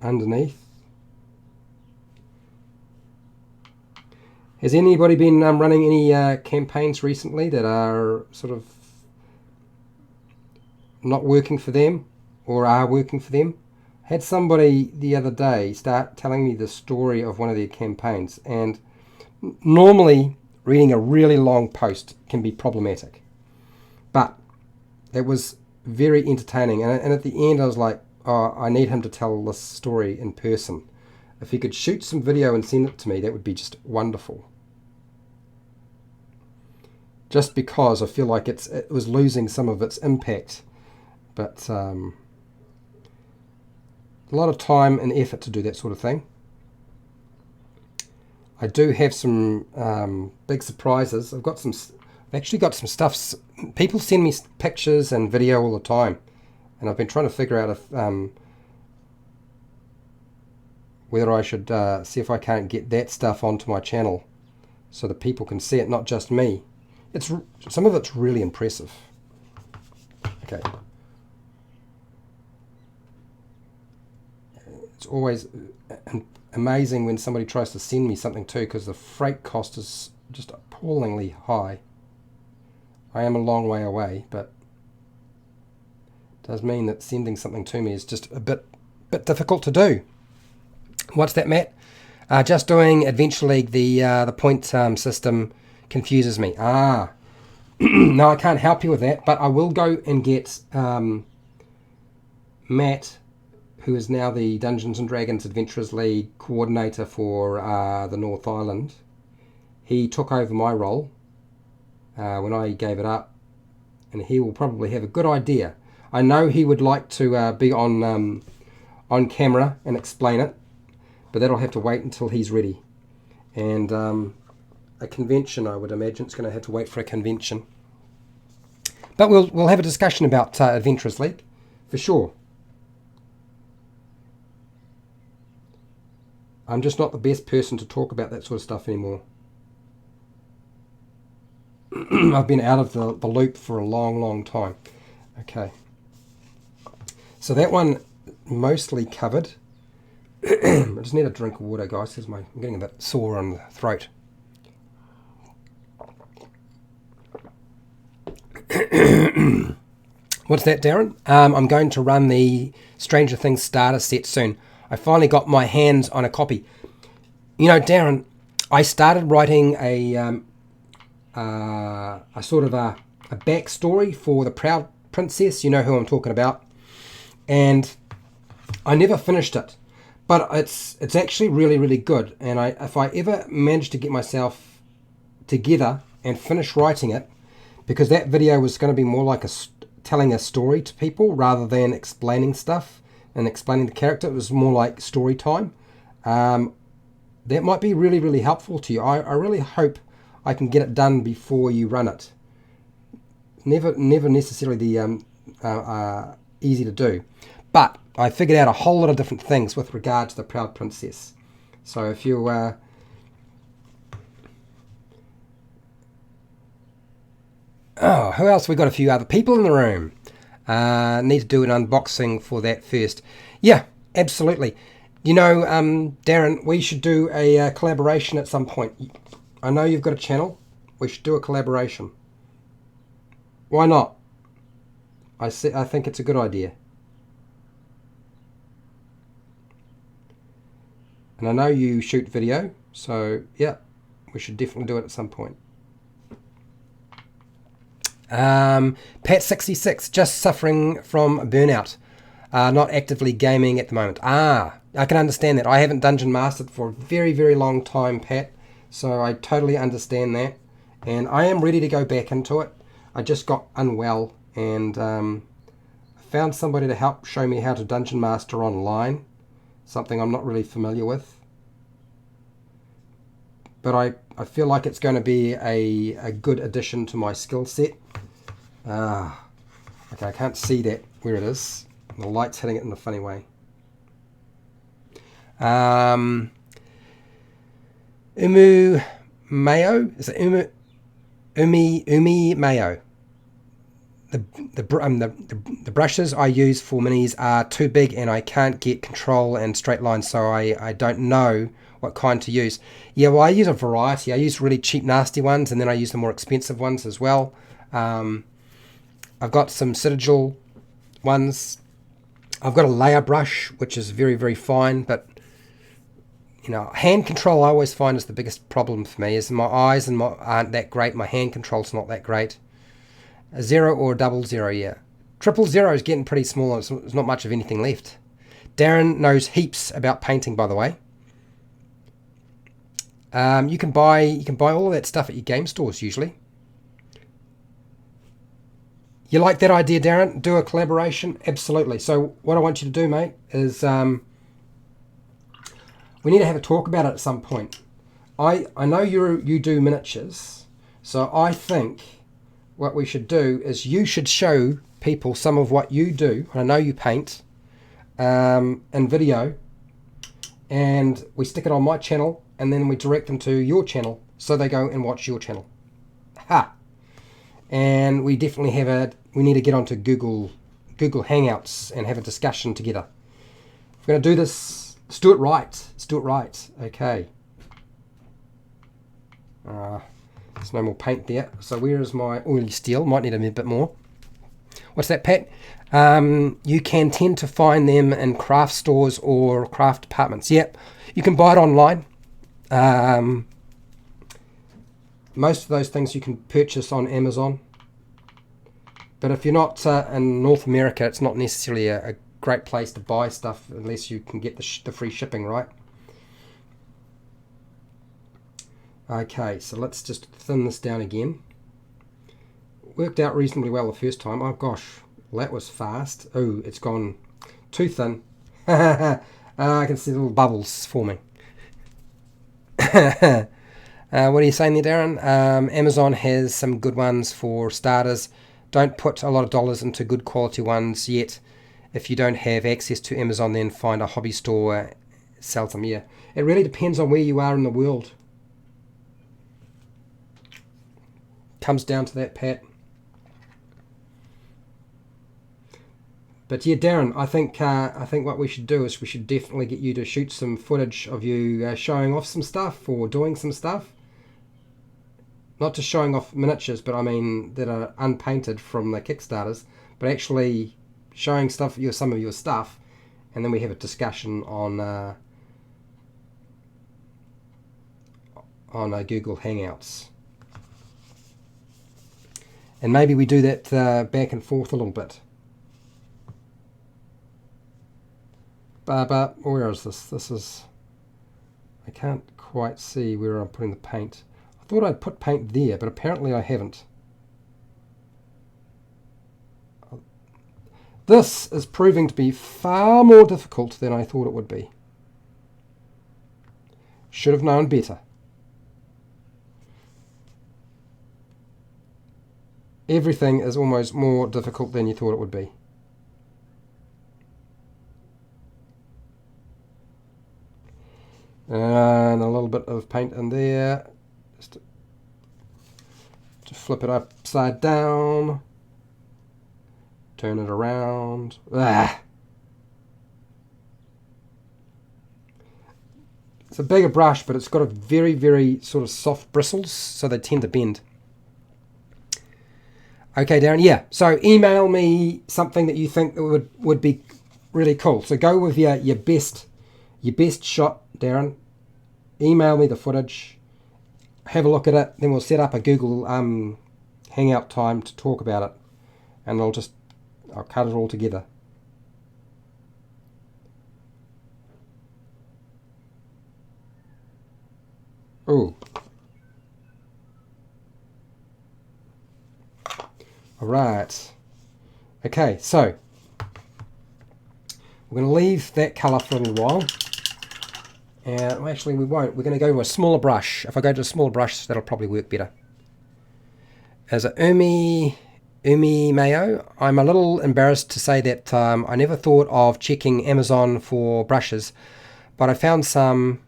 Underneath. Has anybody been running any campaigns recently that are sort of not working for them or are working for them? I had somebody the other day start telling me the story of one of their campaigns, and normally reading a really long post can be problematic, but it was very entertaining, and at the end I was like, oh, I need him to tell this story in person. If he could shoot some video and send it to me, that would be just wonderful. Just because I feel like it was losing some of its impact, but a lot of time and effort to do that sort of thing. I do have some big surprises. I've actually got some stuff. People send me pictures and video all the time, and I've been trying to figure out if whether I should see if I can't get that stuff onto my channel so that people can see it, not just me. Some of it's really impressive. Okay. It's always amazing when somebody tries to send me something too, because the freight cost is just appallingly high. I am a long way away, but it does mean that sending something to me is just a bit difficult to do. What's that, Matt? Just doing Adventure League, the point system confuses me. No, I can't help you with that, but I will go and get Matt, who is now the Dungeons and Dragons Adventurers League coordinator for the North Island. He took over my role when I gave it up, and he will probably have a good idea. I know he would like to be on camera and explain it, but that'll have to wait until he's ready. And a convention, I would imagine it's going to have to wait for a convention. But we'll have a discussion about Adventurers League for sure. I'm just not the best person to talk about that sort of stuff anymore. I've been out of the loop for a long time. Okay. So that one mostly covered. I just need a drink of water, guys, because I'm getting a bit sore on the throat. What's that, Darren? I'm going to run the Stranger Things starter set soon. I finally got my hands on a copy. You know, Darren, I started writing a sort of a backstory for the Proud Princess. You know who I'm talking about. And I never finished it. But it's actually really good. And if I ever manage to get myself together and finish writing it, because that video was going to be more like telling a story to people rather than explaining stuff and explaining the character. It was more like story time. That might be really helpful to you. I really hope I can get it done before you run it. Never necessarily the easy to do. But I figured out a whole lot of different things with regard to the Proud Princess. So if you oh, who else? We've got a few other people in the room. Need to do an unboxing for that first. Yeah, absolutely. You know, Darren, we should do a collaboration at some point. I know you've got a channel. We should do a collaboration. Why not? I think it's a good idea. And I know you shoot video, so yeah, we should definitely do it at some point. Pat66, just suffering from burnout. Not actively gaming at the moment. I can understand that. I haven't dungeon mastered for a very long time, Pat, so I totally understand that. And I am ready to go back into it. I just got unwell and found somebody to help show me how to dungeon master online. something I'm not really familiar with. But I feel like it's going to be a good addition to my skill set. Okay, I can't see that where it is. The light's hitting it in a funny way. Umu Mayo? Is it Umi Mayo? The brushes I use for minis are too big and I can't get control and straight lines, so I don't know what kind to use. Yeah, well, I use a variety. I use really cheap, nasty ones, and then I use the more expensive ones as well. I've got some Citadel ones. I've got a layer brush, which is very, very fine, but you know, hand control I always find is the biggest problem for me. Is my eyes aren't that great. My hand control's not that great. A 0 or a 00, yeah. 000 is getting pretty small. There's not much of anything left. Darren knows heaps about painting, by the way. You can buy all of that stuff at your game stores usually. You like that idea, Darren? Do a collaboration? Absolutely. So what I want you to do, mate, is we need to have a talk about it at some point. I know you do miniatures, so I think what we should do is you should show people some of what you do. I know you paint in video, and we stick it on my channel, and then we direct them to your channel, so they go and watch your channel. Ha! And we definitely we need to get onto Google Hangouts and have a discussion together. If we're going to do this, let's do it right. Let's do it right. Okay. There's no more paint there. So where is my oily steel? Might need a bit more. What's that, Pat? You can tend to find them in craft stores or craft departments. Yep, you can buy it online. Most of those things you can purchase on Amazon. But if you're not in North America, it's not necessarily a great place to buy stuff unless you can get the free shipping, right? Okay, so let's just thin this down again. Worked out reasonably well the first time. Oh gosh, that was fast. Oh, it's gone too thin. I can see little bubbles forming. What are you saying there, Darren? Amazon has some good ones for starters. Don't put a lot of dollars into good quality ones yet. If you don't have access to Amazon, then find a hobby store sells them. Yeah, it really depends on where you are in the world. Comes down to that, Pat. But yeah, Darren, I think what we should do is we should definitely get you to shoot some footage of you showing off some stuff or doing some stuff. Not just showing off miniatures, but I mean that are unpainted from the Kickstarters, but actually showing stuff, some of your stuff, and then we have a discussion on Google Hangouts. And maybe we do that back and forth a little bit. But where is this? This is... I can't quite see where I'm putting the paint. I thought I'd put paint there, but apparently I haven't. This is proving to be far more difficult than I thought it would be. Should have known better. Everything is almost more difficult than you thought it would be. And a little bit of paint in there. Just to flip it upside down. Turn it around. It's a bigger brush, but it's got a very, very sort of soft bristles, so they tend to bend. Okay, Darren, yeah. So email me something that you think that would be really cool. So go with your best shot, Darren. Email me the footage. Have a look at it. Then we'll set up a Google Hangout time to talk about it. And I'll cut it all together. Ooh. Alright. Okay, so We're going to leave that colour for a little while. And well, actually we won't. We're going to go to a smaller brush. If I go to a smaller brush, that'll probably work better. As a Umi Mayo, I'm a little embarrassed to say that I never thought of checking Amazon for brushes, but I found some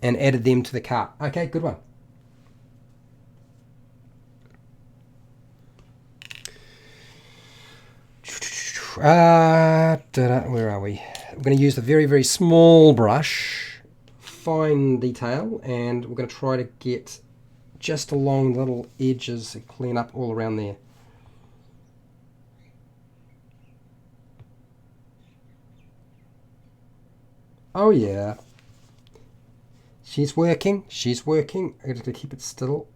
and added them to the cart. Okay, good one. Where are we? We're going to use the very, very small brush, fine detail, and we're going to try to get just along the little edges and clean up all around there. Oh yeah. She's working. She's working. I'm just going to keep it still.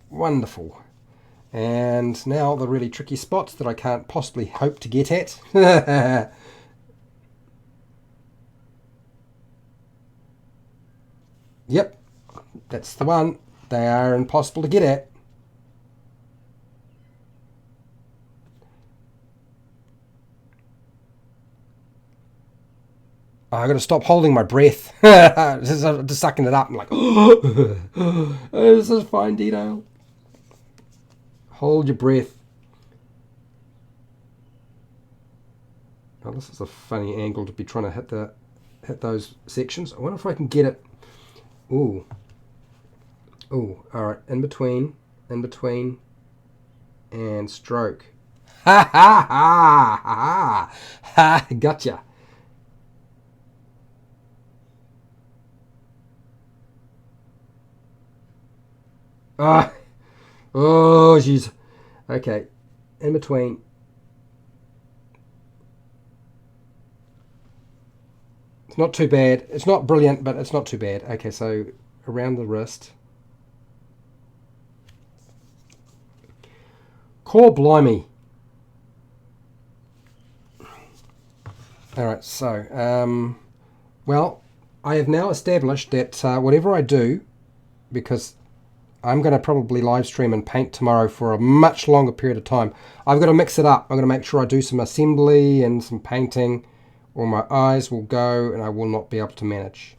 Wonderful. And now the really tricky spots that I can't possibly hope to get at. Yep, that's the one. They are impossible to get at. I've got to stop holding my breath. Just sucking it up. I'm like, oh, this is fine detail. Hold your breath. Oh, this is a funny angle to be trying to hit those sections. I wonder if I can get it. Ooh. Ooh. All right. In between, and stroke. Ha ha ha ha ha! Gotcha. Ah. Oh, jeez. Okay. In between. It's not too bad. It's not brilliant, but it's not too bad. Okay, so around the wrist. Core blimey. Alright, so, well, I have now established that whatever I do, because I'm going to probably live stream and paint tomorrow for a much longer period of time, I've got to mix it up. I'm going to make sure I do some assembly and some painting, or my eyes will go and I will not be able to manage.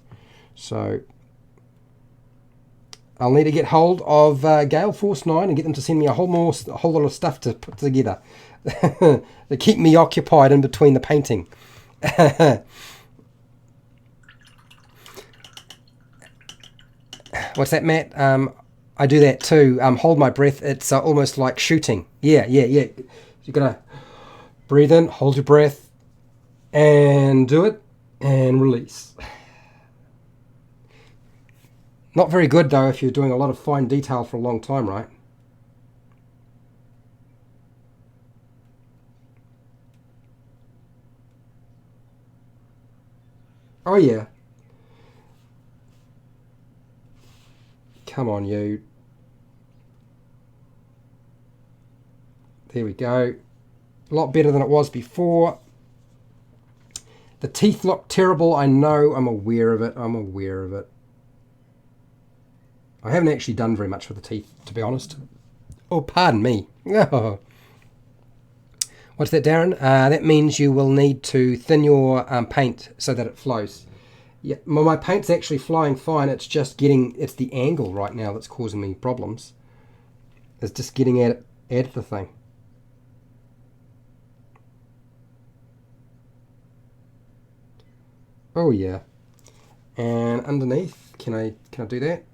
So I'll need to get hold of Gale Force 9 and get them to send me a whole lot of stuff to put together to keep me occupied in between the painting. What's that, Matt? I do that too. Hold my breath. It's almost like shooting. Yeah. You're gonna breathe in, hold your breath, and do it, and release. Not very good though if you're doing a lot of fine detail for a long time, right? Oh yeah. Come on, you. There we go. A lot better than it was before. The teeth look terrible. I know. I'm aware of it. I haven't actually done very much with the teeth, to be honest. Oh, pardon me. Oh. What's that, Darren? That means you will need to thin your paint so that it flows. Yeah, my paint's actually flowing fine. It's just it's the angle right now that's causing me problems. It's just getting at the thing. Oh yeah. And underneath, can I do that?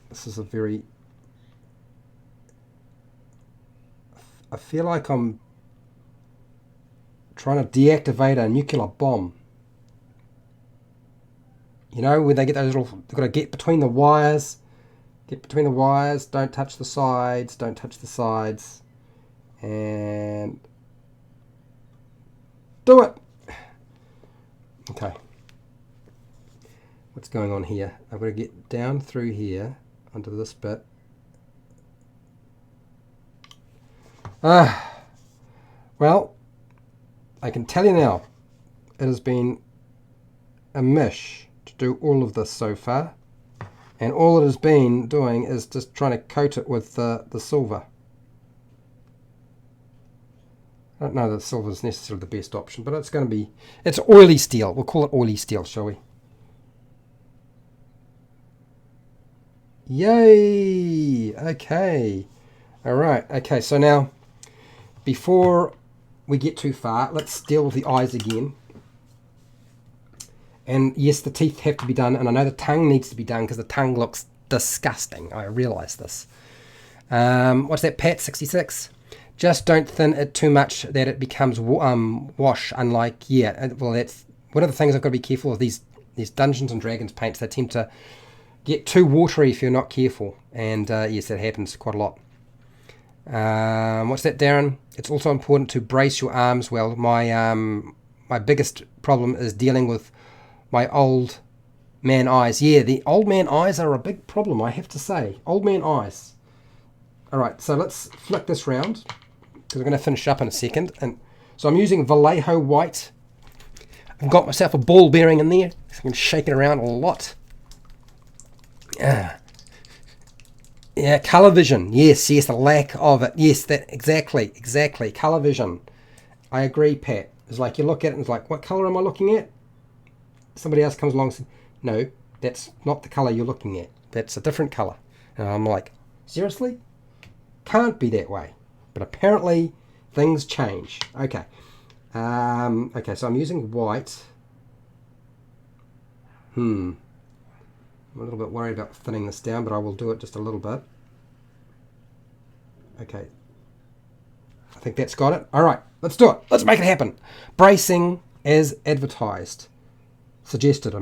This is a very... I feel like I'm trying to deactivate a nuclear bomb. You know, when they get those little... They've got to get between the wires. Get between the wires. Don't touch the sides. Don't touch the sides. And... do it! Okay. What's going on here? I've got to get down through here, under this bit. Well, I can tell you now, it has been a mish to do all of this so far. And all it has been doing is just trying to coat it with the silver. I don't know that silver is necessarily the best option, but it's going to be... It's oily steel. We'll call it oily steel, shall we? Yay! Okay. Alright, okay, so now, before we get too far, let's deal with the eyes again. And yes, the teeth have to be done, and I know the tongue needs to be done because the tongue looks disgusting. I realise this. What's that, Pat? 66? Just don't thin it too much that it becomes wash, unlike, well, that's one of the things I've got to be careful of. These Dungeons and Dragons paints, they tend to get too watery if you're not careful. And yes, that happens quite a lot. What's that, Darren? It's also important to brace your arms well. My biggest problem is dealing with my old man eyes. Yeah, the old man eyes are a big problem, I have to say. Old man eyes. Alright, so let's flick this round, because we're going to finish up in a second. And so I'm using Vallejo white. I've got myself a ball bearing in there, so I'm going to shake it around a lot. Yeah, colour vision. Yes, the lack of it. Yes, that exactly. Colour vision. I agree, Pat. It's like you look at it and it's like, what colour am I looking at? Somebody else comes along and says, no, that's not the colour you're looking at. That's a different colour. And I'm like, seriously? Can't be that way. But apparently things change. Okay. Okay, so I'm using white. I'm a little bit worried about thinning this down, but I will do it just a little bit. Okay. I think that's got it. All right, let's do it. Let's make it happen. Bracing as advertised. Suggested.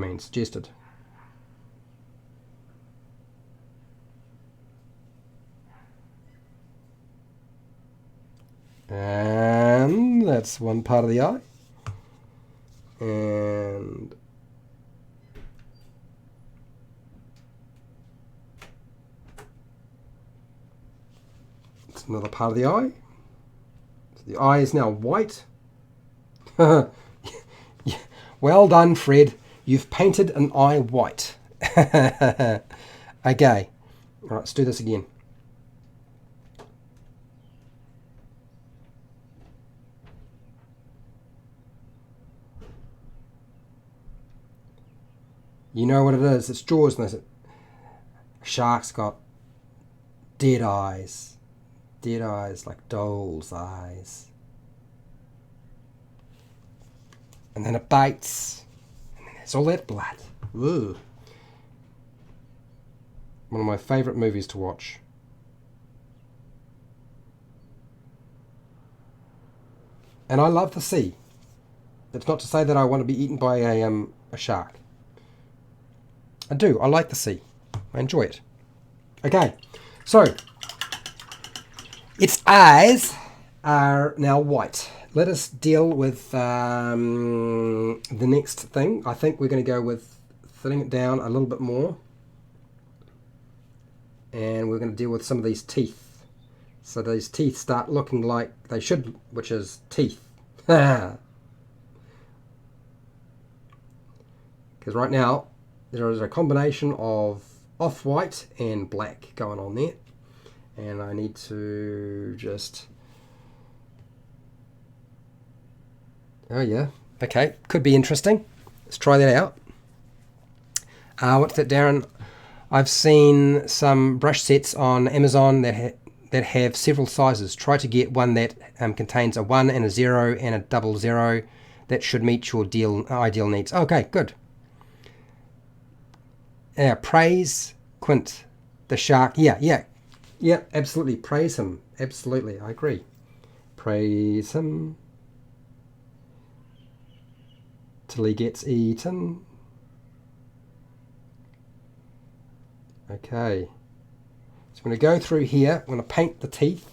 And that's one part of the eye. And it's another part of the eye. So the eye is now white. Well done, Fred. You've painted an eye white. Okay. All right, let's do this again. You know what it is. It's Jaws, isn't it? A shark's got dead eyes. Dead eyes, like doll's eyes. And then it bites. And then there's all that blood. Ooh. One of my favourite movies to watch. And I love the sea. That's not to say that I want to be eaten by a shark. I do. I like the sea. I enjoy it. Okay. So, its eyes are now white. Let us deal with the next thing. I think we're going to go with thinning it down a little bit more. And we're going to deal with some of these teeth. So these teeth start looking like they should, which is teeth. Because right now, there is a combination of off-white and black going on there. And I need to just... Oh yeah, okay, could be interesting. Let's try that out. What's that, Darren? I've seen some brush sets on Amazon that have several sizes. Try to get one that contains a 1 and a 0 and a 00. That should meet your ideal needs. Okay, good. Praise Quint, the shark. Yeah, absolutely. Praise him. Absolutely, I agree. Praise him till he gets eaten. Okay. So I'm going to go through here. I'm going to paint the teeth.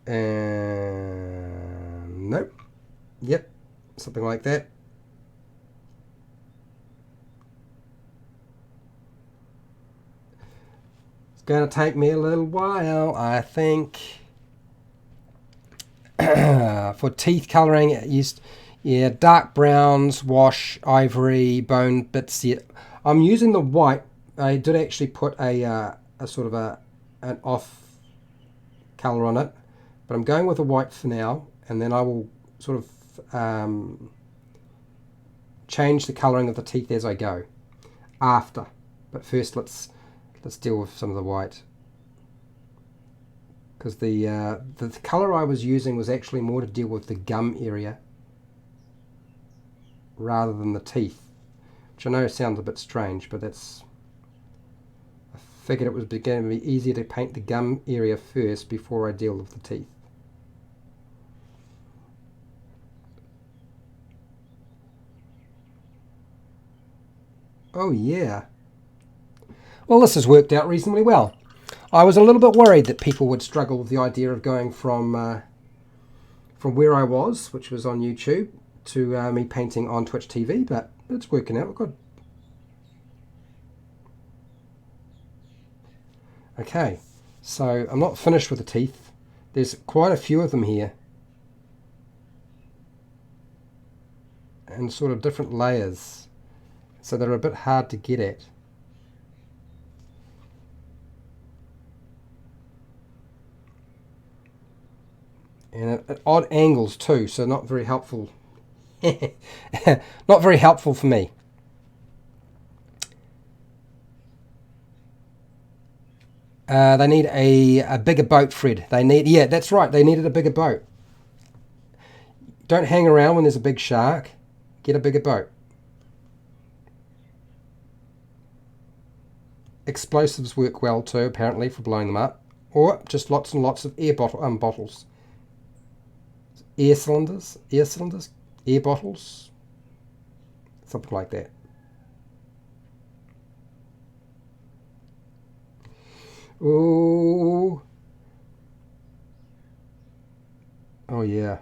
And nope. Yep. Something like that. It's going to take me a little while, I think. For teeth colouring, Yeah, dark browns, wash, ivory, bone bits. Yeah. I'm using the white. I did actually put a sort of an off colour on it, but I'm going with the white for now, and then I will sort of change the colouring of the teeth as I go after. But first, let's deal with some of the white, because the colour I was using was actually more to deal with the gum area rather than the teeth, which I know sounds a bit strange, but that's, I figured it was going to be easier to paint the gum area first before I deal with the teeth. Oh yeah. Well, this has worked out reasonably well. I was a little bit worried that people would struggle with the idea of going from where I was, which was on YouTube, to me painting on Twitch TV, but it's working out good. Okay, so I'm not finished with the teeth. There's quite a few of them here, and sort of different layers, so they're a bit hard to get at. And at odd angles too, so not very helpful. Not very helpful for me. They need a bigger boat, Fred. They need, yeah, that's right. They needed a bigger boat. Don't hang around when there's a big shark. Get a bigger boat. Explosives work well too, apparently, for blowing them up. Or just lots and lots of air bottles. Air cylinders, air bottles, something like that. Ooh. Oh yeah.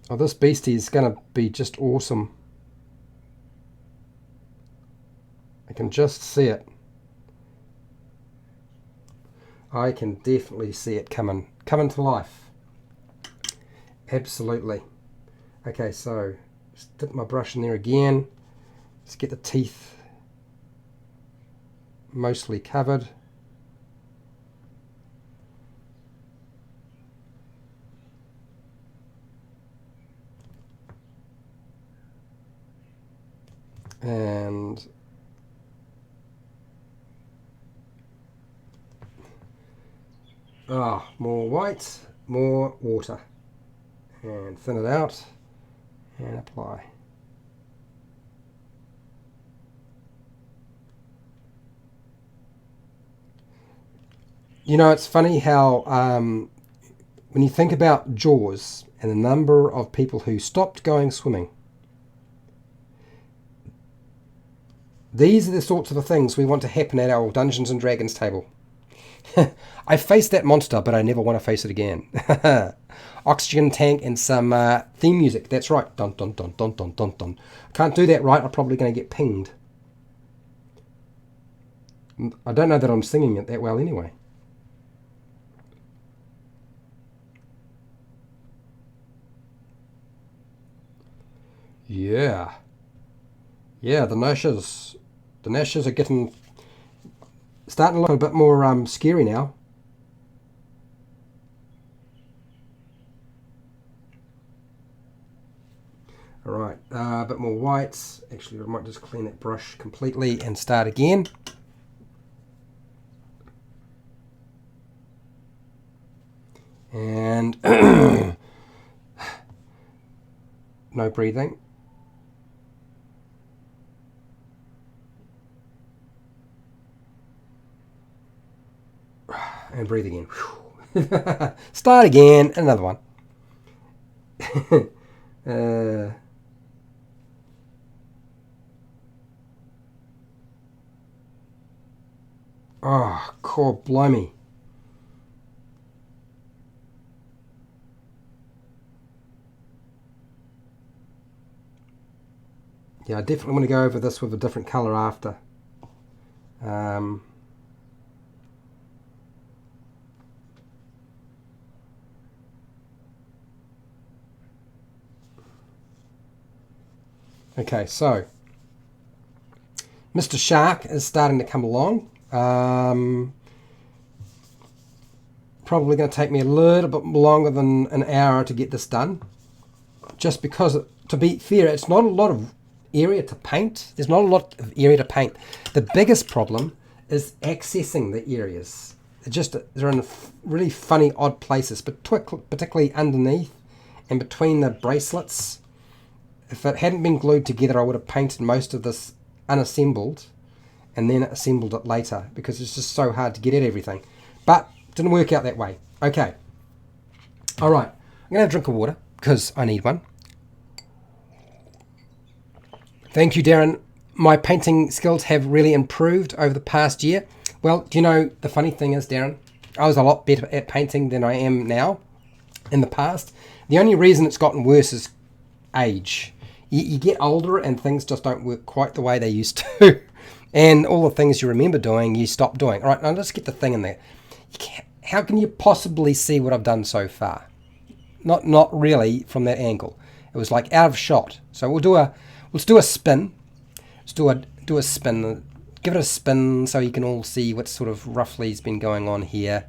Oh, this beastie is going to be just awesome. I can just see it. I can definitely see it coming to life. Absolutely. Okay, so just dip my brush in there again. Let's get the teeth mostly covered. And more white, more water. And thin it out and apply. You know, it's funny how when you think about Jaws and the number of people who stopped going swimming, these are the sorts of things we want to happen at our Dungeons and Dragons table. I faced that monster, but I never want to face it again. Oxygen tank and some theme music. That's right. Dun dun dun dun dun dun dun. Can't do that right. I'm probably going to get pinged. I don't know that I'm singing it that well anyway. Yeah. Yeah, the gnashes are starting to look a bit more scary now. Alright, a bit more whites. Actually, I might just clean that brush completely and start again. And no breathing. And breathe again. Start again. Another one. Oh, core blimey. Yeah, I definitely want to go over this with a different colour after. Okay, so Mr. Shark is starting to come along. Probably going to take me a little bit longer than an hour to get this done. Just because, to be fair, it's not a lot of area to paint. There's not a lot of area to paint. The biggest problem is accessing the areas. They're in really funny, odd places, but particularly underneath and between the bracelets. If it hadn't been glued together, I would have painted most of this unassembled and then assembled it later, because it's just so hard to get at everything. But it didn't work out that way. Okay. All right. I'm going to have a drink of water because I need one. Thank you, Darren. My painting skills have really improved over the past year. Well, do you know, the funny thing is, Darren, I was a lot better at painting than I am now in the past. The only reason it's gotten worse is age. You get older and things just don't work quite the way they used to. And all the things you remember doing, you stop doing. All right, now let's get the thing in there. How can you possibly see what I've done so far? Not really from that angle. It was like out of shot. So let's do a spin. Let's do a spin. Give it a spin so you can all see what sort of roughly has been going on here.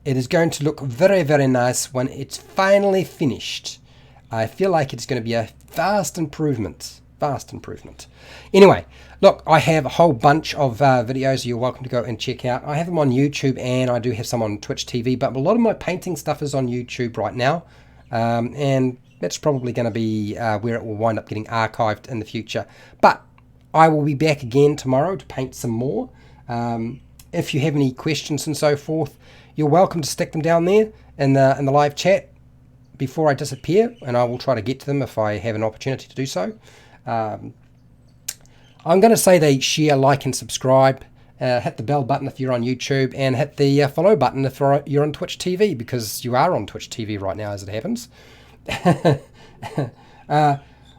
It is going to look very, very nice when it's finally finished. I feel like it's going to be a vast improvement. Vast improvement. Anyway, look, I have a whole bunch of videos you're welcome to go and check out. I have them on YouTube and I do have some on Twitch TV, but a lot of my painting stuff is on YouTube right now. And that's probably going to be where it will wind up getting archived in the future. But I will be back again tomorrow to paint some more. If you have any questions and so forth, you're welcome to stick them down there in the live chat before I disappear, and I will try to get to them if I have an opportunity to do so. I'm going to say they share, like, and subscribe. Hit the bell button if you're on YouTube, and hit the follow button if you're on Twitch TV, because you are on Twitch TV right now as it happens.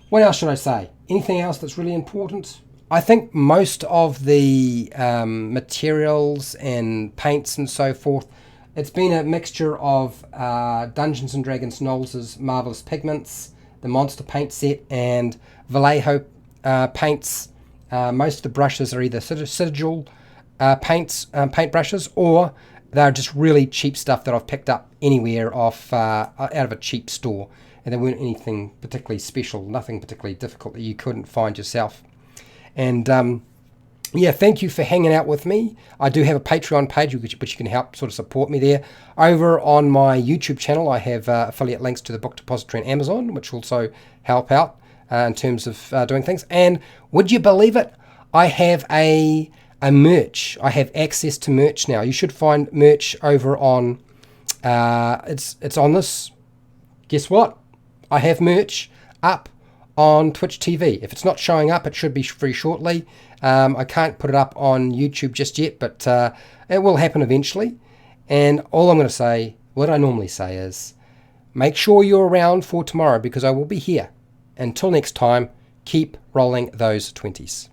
What else should I say? Anything else that's really important? I think most of the materials and paints and so forth, it's been a mixture of Dungeons & Dragons Nolzur's Marvelous Pigments, the Monster Paint set, and Vallejo paints. Most of the brushes are either Citadel paint brushes, or they're just really cheap stuff that I've picked up anywhere out of a cheap store. And there weren't anything particularly special, nothing particularly difficult that you couldn't find yourself. And yeah, thank you for hanging out with me. I do have a Patreon page which you can help sort of support me there. Over on my YouTube channel, I have affiliate links to the Book Depository and Amazon, which also help out in terms of doing things. And would you believe it? I have a merch. I have access to merch now. You should find merch over on, it's on this. Guess what? I have merch up on Twitch TV. If it's not showing up, it should be very shortly. I can't put it up on YouTube just yet, but it will happen eventually. And all I'm going to say, what I normally say is, make sure you're around for tomorrow, because I will be here. Until next time, keep rolling those 20s.